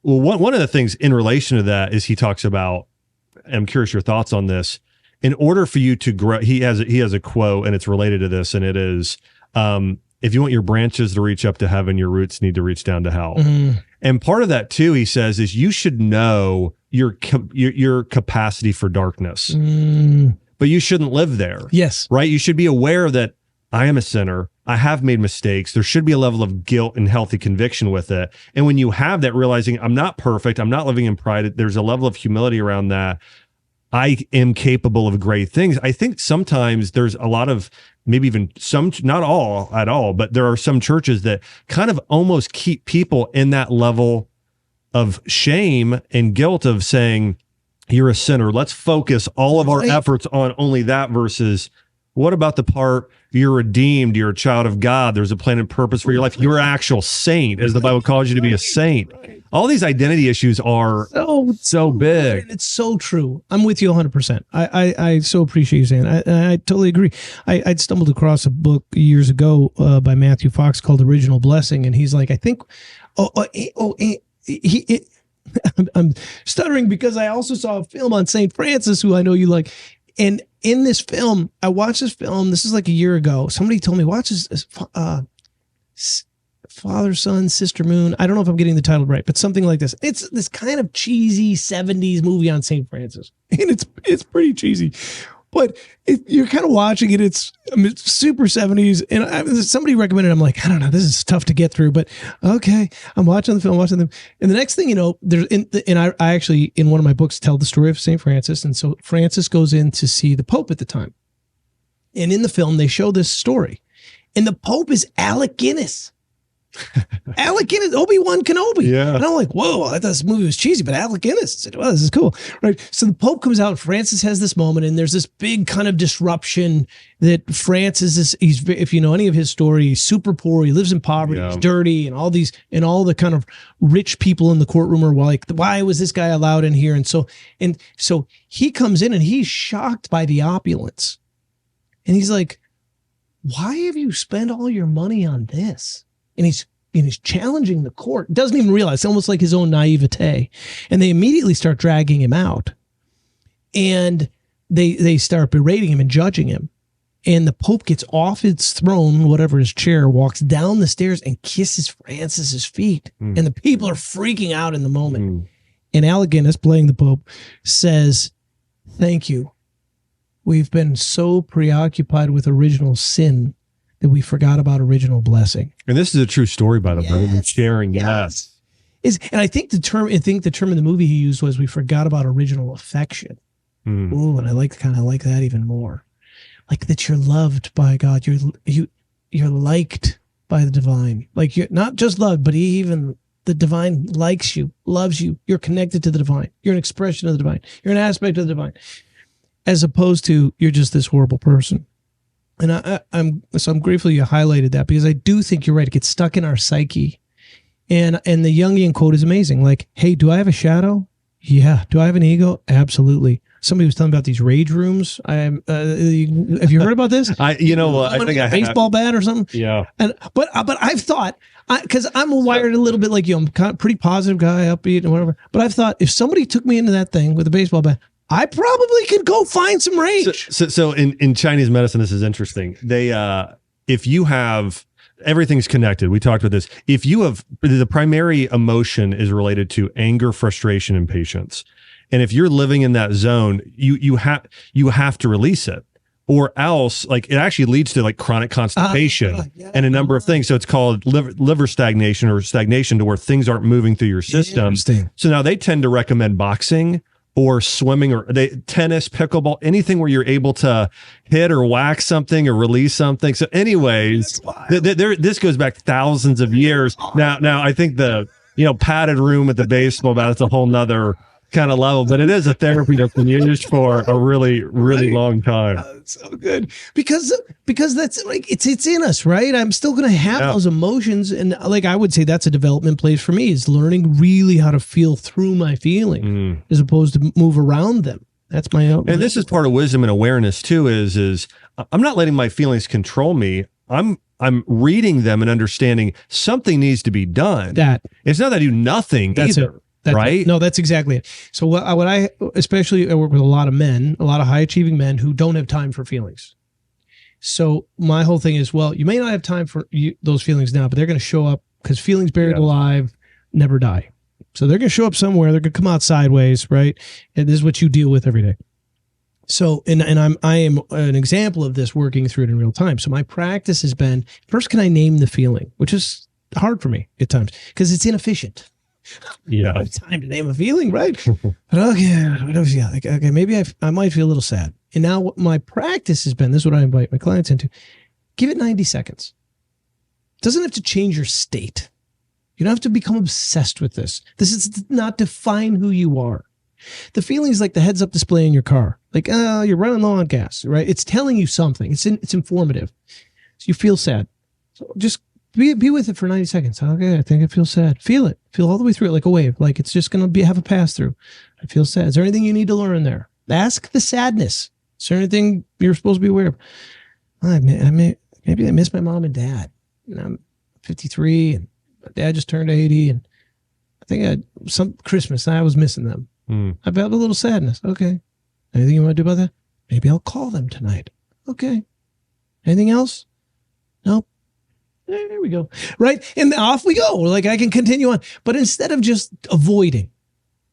one of the things in relation to that is he talks about. I'm curious your thoughts on this. In order for you to grow, he has a quote, and it's related to this, and it is. If you want your branches to reach up to heaven, your roots need to reach down to hell. And part of that too, he says, is you should know your capacity for darkness, but you shouldn't live there. Yes. Right. You should be aware that I am a sinner. I have made mistakes. There should be a level of guilt and healthy conviction with it. And when you have that, realizing I'm not perfect, I'm not living in pride, there's a level of humility around that. I am capable of great things. I think sometimes there's a lot of, maybe even some, not all at all, but there are some churches that kind of almost keep people in that level of shame and guilt of saying, you're a sinner. Let's focus all of our efforts on only that versus what about the part you're redeemed, you're a child of God, there's a plan and purpose for your life, you're an actual saint, as the Bible calls you to be a saint. All these identity issues are so big. It's so true. I'm with you 100%. I so appreciate you saying that. I totally agree. I'd stumbled across a book years ago by Matthew Fox called Original Blessing, and he's like, I think, I'm stuttering because I also saw a film on St. Francis, who I know you like. And in this film, I watched this film. This is like a year ago. Somebody told me, watch this Father, Son, Sister Moon. I don't know if I'm getting the title right, but something like this. It's this kind of cheesy 70s movie on St. Francis. And it's pretty cheesy. But you're kind of watching it. It's super 70s. And somebody recommended it. I'm like, I don't know. This is tough to get through. But okay, I'm watching the film, And the next thing you know, I actually, in one of my books, tell the story of St. Francis. And so Francis goes in to see the Pope at the time. And in the film, they show this story. And the Pope is Alec Guinness. Alec Guinness, Obi-Wan Kenobi. Yeah. And I'm like, whoa, I thought this movie was cheesy, but Alec Guinness. I said, well, this is cool. Right. So the Pope comes out, Francis has this moment, and there's this big kind of disruption that Francis is, if you know any of his story, he's super poor, he lives in poverty, he's dirty, and all the kind of rich people in the courtroom are like, why was this guy allowed in here? And so he comes in and he's shocked by the opulence. And he's like, why have you spent all your money on this? And he's challenging the court. Doesn't even realize, it's almost like his own naivete. And they immediately start dragging him out. And they start berating him and judging him. And the Pope gets off his throne, whatever his chair, walks down the stairs and kisses Francis's feet. And the people are freaking out in the moment. And Alec Guinness, playing the Pope, says, thank you. We've been so preoccupied with original sin that we forgot about original blessing. And this is a true story, by the way. We've been sharing. Yes. And I think the term in the movie he used was, we forgot about original affection. Ooh, and I kind of like that even more. Like that you're loved by God. You're liked by the divine. Like you're not just loved, but even the divine likes you, loves you. You're connected to the divine. You're an expression of the divine. You're an aspect of the divine. As opposed to, you're just this horrible person. And I'm grateful you highlighted that, because I do think you're right. It gets stuck in our psyche. And the Jungian quote is amazing. Like, hey, do I have a shadow? Yeah. Do I have an ego? Absolutely. Somebody was telling me about these rage rooms. Have you heard about this? I think I have. Baseball bat or something. Yeah. But I've thought, because I'm wired a little bit like you. I'm kind of pretty positive guy, upbeat and whatever. But I've thought, if somebody took me into that thing with a baseball bat, I probably could go find some rage. So in Chinese medicine, this is interesting. They, if you have, everything's connected. We talked about this. If you have, the primary emotion is related to anger, frustration, and patience. And if you're living in that zone, you have to release it, or else like it actually leads to like chronic constipation and a number of things. So it's called liver stagnation, or stagnation, to where things aren't moving through your system. So now they tend to recommend boxing or swimming, or tennis, pickleball, anything where you're able to hit or whack something or release something. So anyways, this goes back thousands of years. Now I think the, padded room at the baseball bat, it's a whole nother kind of level, but it is a therapy that's been used for a really, really long time. It's so good because that's like, it's in us, right? I'm still going to have those emotions. And like, I would say that's a development place for me, is learning really how to feel through my feelings as opposed to move around them. That's my own. And this is part of wisdom and awareness too, is I'm not letting my feelings control me. I'm reading them and understanding something needs to be done. It's not that I do nothing either. Right? No, that's exactly it. So what I especially, I work with a lot of men, a lot of high achieving men who don't have time for feelings. So my whole thing is, well, you may not have time for those feelings now, but they're going to show up, because feelings buried alive never die. So they're going to show up somewhere. They're going to come out sideways, right? And this is what you deal with every day. So, I am an example of this, working through it in real time. So my practice has been, first, can I name the feeling, which is hard for me at times because it's inefficient. Yeah. I don't have time to name a feeling, right? But okay, what do I feel? Like, okay, maybe I might feel a little sad. And now what my practice has been, this is what I invite my clients into, give it 90 seconds. It doesn't have to change your state. You don't have to become obsessed with this. This is not define who you are. The feeling is like the heads-up display in your car. Like, you're running low on gas, right? It's telling you something. It's informative. So you feel sad. So just be with it for 90 seconds. Okay, I think I feel sad. Feel it. Feel all the way through it like a wave. Like it's just going to have a pass-through. I feel sad. Is there anything you need to learn there? Ask the sadness. Is there anything you're supposed to be aware of? Maybe I miss my mom and dad. And I'm 53 and my dad just turned 80. And I think some Christmas, I was missing them. I felt a little sadness. Okay. Anything you want to do about that? Maybe I'll call them tonight. Okay. Anything else? Nope. There we go. Right. And off we go. Like I can continue on. But instead of just avoiding,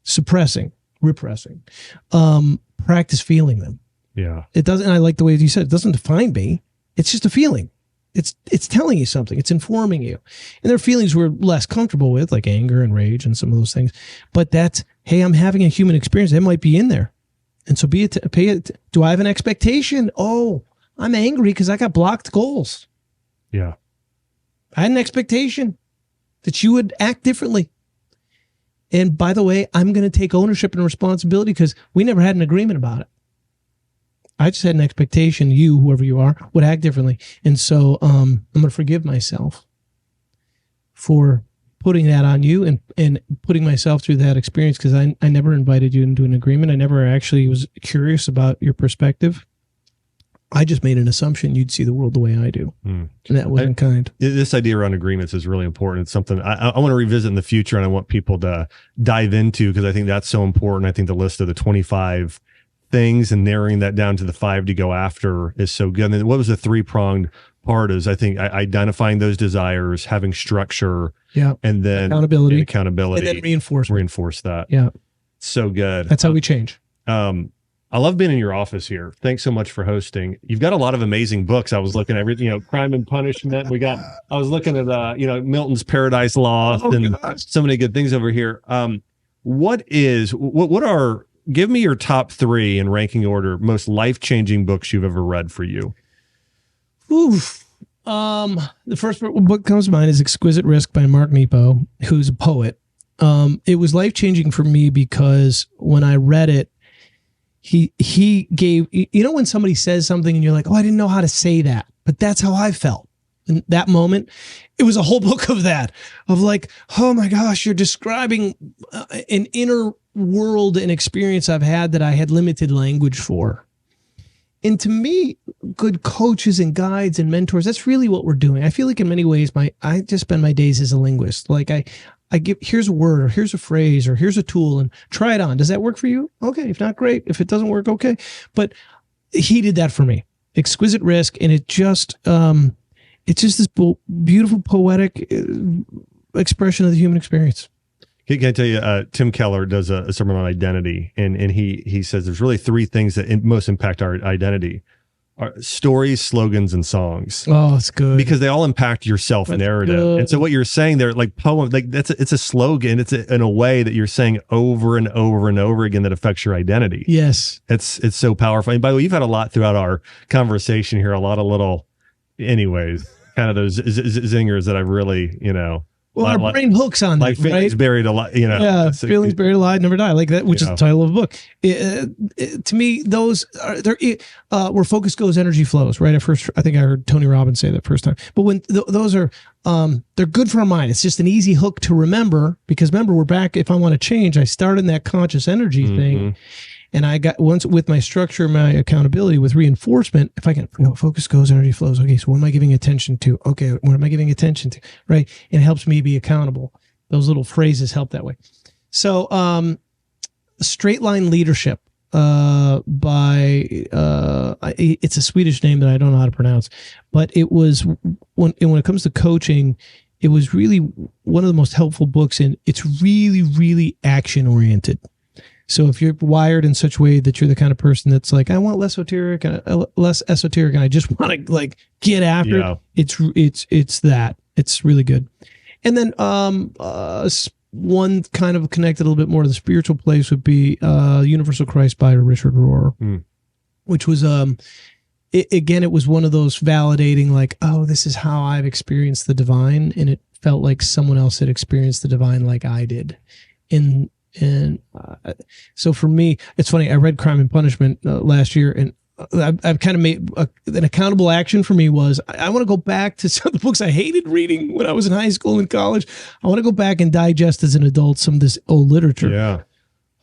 suppressing, repressing, practice feeling them. Yeah. It doesn't, and I like the way you said, it doesn't define me. It's just a feeling. It's telling you something. It's informing you. And there are feelings we're less comfortable with, like anger and rage and some of those things. But that's, hey, I'm having a human experience. That might be in there. And so pay it. Do I have an expectation? Oh, I'm angry because I got blocked goals. Yeah. I had an expectation that you would act differently. And by the way, I'm going to take ownership and responsibility because we never had an agreement about it. I just had an expectation you, whoever you are, would act differently. And so I'm going to forgive myself for putting that on you and putting myself through that experience because I never invited you into an agreement. I never actually was curious about your perspective. I just made an assumption you'd see the world the way I do. And that wasn't kind. This idea around agreements is really important. It's something I want to revisit in the future and I want people to dive into because I think that's so important. I think the list of the 25 things and narrowing that down to the 5 to go after is so good. And then what was the 3-pronged part is I think identifying those desires, having structure, and then accountability, and then reinforce that. Yeah. So good. That's how we change. I love being in your office here. Thanks so much for hosting. You've got a lot of amazing books. I was looking at everything, Crime and Punishment. I was looking at, Milton's Paradise Lost and so many good things over here. Give me your top 3 in ranking order, most life-changing books you've ever read for you. Oof. The first book that comes to mind is Exquisite Risk by Mark Nepo, who's a poet. It was life-changing for me because when I read it, he gave, when somebody says something and you're like, oh, I didn't know how to say that, but that's how I felt in that moment. It was a whole book of that, of like, oh my gosh, you're describing an inner world and experience I've had that I had limited language for. And to me, good coaches and guides and mentors, that's really what we're doing. I feel like in many ways, I just spend my days as a linguist. Like I give, here's a word or here's a phrase or here's a tool and try it on. Does that work for you? Okay. If not, great. If it doesn't work, okay. But he did that for me. Exquisite Risk. And it's just this beautiful poetic expression of the human experience. Can I tell you, Tim Keller does a sermon on identity, and he says there's really 3 things that most impact our identity: stories, slogans, and songs. Oh, it's good because they all impact your self narrative. And so what you're saying there, like poem, like it's a slogan. It's in a way that you're saying over and over and over again that affects your identity. Yes, it's so powerful. And by the way, you've had a lot throughout our conversation here, a lot of little, anyways, kind of those zingers that I've really, well, our brain hooks on that, feelings right? Buried alive, Yeah, feelings buried alive never die, like that, which is the title of the book. To me, those are where focus goes, energy flows. Right. I think I heard Tony Robbins say that first time. But when those are, they're good for our mind. It's just an easy hook to remember because remember, we're back. If I want to change, I started in that conscious energy thing. And I got once with my structure, my accountability with reinforcement, if I can, focus goes, energy flows. Okay. So what am I giving attention to? Okay. What am I giving attention to? Right. And it helps me be accountable. Those little phrases help that way. So, Straight Line Leadership, it's a Swedish name that I don't know how to pronounce, but it was when it comes to coaching, it was really one of the most helpful books, and it's really, really action oriented. So if you're wired in such a way that you're the kind of person that's like, I want less esoteric and I just want to like get after it. It's that. It's really good. And then one kind of connected a little bit more to the spiritual place would be Universal Christ by Richard Rohr, which was it was one of those validating, like, oh, this is how I've experienced the divine, and it felt like someone else had experienced the divine like I did. So for me, it's funny. I read Crime and Punishment last year, and I've kind of made an accountable action for me was I want to go back to some of the books I hated reading when I was in high school and college. I want to go back and digest as an adult some of this old literature. Yeah.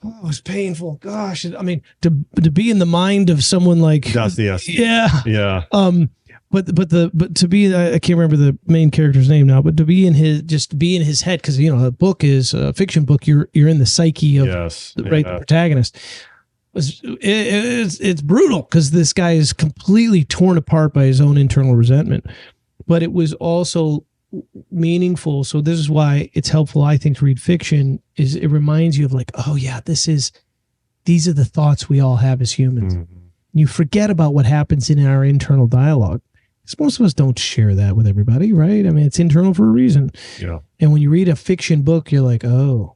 Oh, it was painful. Gosh. I mean, to be in the mind of someone like Dostoevsky. Yeah. Yeah. But to be, I can't remember the main character's name now, but to be in his head, because a book is a fiction book. You're in the psyche of the protagonist. It's brutal because this guy is completely torn apart by his own internal resentment, but it was also meaningful. So this is why it's helpful, I think, to read fiction. Is it reminds you of like, oh yeah, these are the thoughts we all have as humans. Mm-hmm. You forget about what happens in our internal dialogue. Because most of us don't share that with everybody, right? I mean, it's internal for a reason. Yeah. And when you read a fiction book, you're like, oh,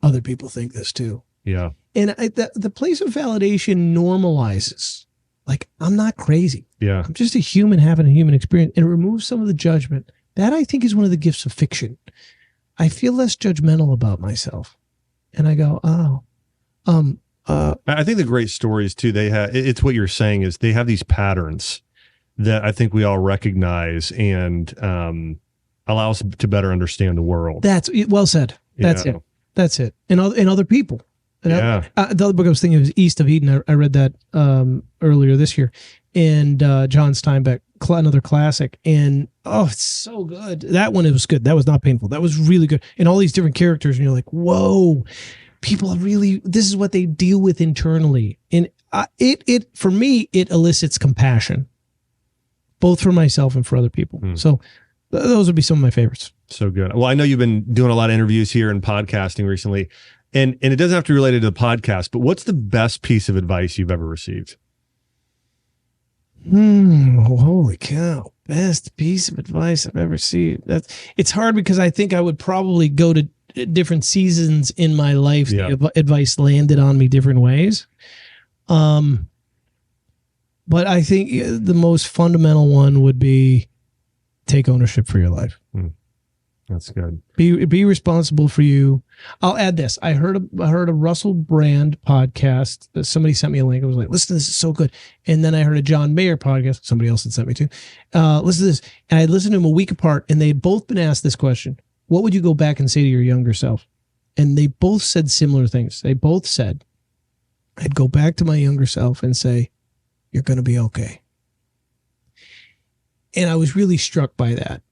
other people think this too. Yeah. And the place of validation normalizes. Like, I'm not crazy. Yeah. I'm just a human having a human experience. And it removes some of the judgment. That, I think, is one of the gifts of fiction. I feel less judgmental about myself. And I go, I think the great stories, too, it's what you're saying is they have these patterns that I think we all recognize and allow us to better understand the world. That's well said. That's it. And other people. The other book I was thinking of was East of Eden. I read that earlier this year. And John Steinbeck, another classic. And it's so good. That one, it was good. That was not painful. That was really good. And all these different characters, and you're like, whoa, people are really, this is what they deal with internally. And it for me, it elicits compassion, both for myself and for other people. So those would be some of my favorites. So good. Well, I know you've been doing a lot of interviews here and podcasting recently. And it doesn't have to be related to the podcast, but what's the best piece of advice you've ever received? Holy cow. Best piece of advice I've ever received. It's hard because I think I would probably go to different seasons in my life. Yeah. The advice landed on me different ways. But I think the most fundamental one would be take ownership for your life. That's good. Be responsible for you. I'll add this. I heard a Russell Brand podcast. Somebody sent me a link. I was like, listen, this is so good. And then I heard a John Mayer podcast. Somebody else had sent me to. Listen to this. And I listened to them a week apart, and they had both been asked this question. What would you go back and say to your younger self? And they both said similar things. They both said, I'd go back to my younger self and say, you're going to be okay. And I was really struck by that.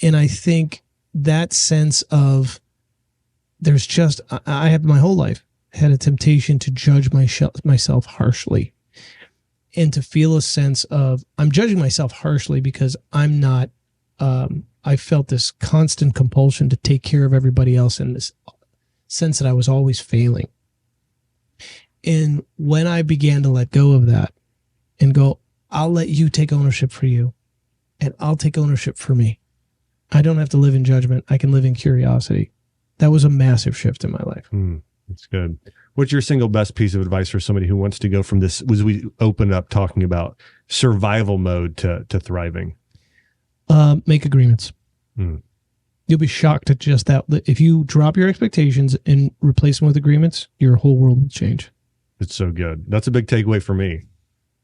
And I think that sense of I have my whole life had a temptation to judge myself harshly, and to feel a sense of I'm judging myself harshly because I'm not, I felt this constant compulsion to take care of everybody else in this sense that I was always failing. And when I began to let go of that and go, I'll let you take ownership for you, and I'll take ownership for me. I don't have to live in judgment. I can live in curiosity. That was a massive shift in my life. That's good. What's your single best piece of advice for somebody who wants to go from this, as we opened up talking about survival mode to thriving? Make agreements. You'll be shocked at just that. If you drop your expectations and replace them with agreements, your whole world will change. It's so good. That's a big takeaway for me.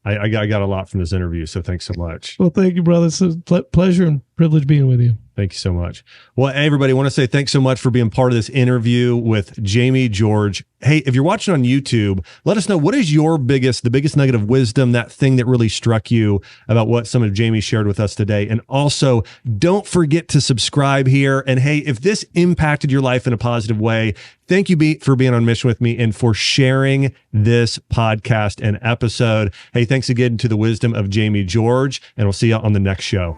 I got a lot from this interview, so thanks so much. Well, thank you, brother. It's a pleasure and privilege being with you. Thank you so much. Well, hey, everybody, I want to say thanks so much for being part of this interview with Jamie George. Hey, if you're watching on YouTube, let us know, what is the biggest nugget of wisdom, that thing that really struck you about what some of Jamie shared with us today. And also, don't forget to subscribe here. And hey, if this impacted your life in a positive way, thank you for being on mission with me and for sharing this podcast and episode. Hey, thanks again to the wisdom of Jamie George, and we'll see you on the next show.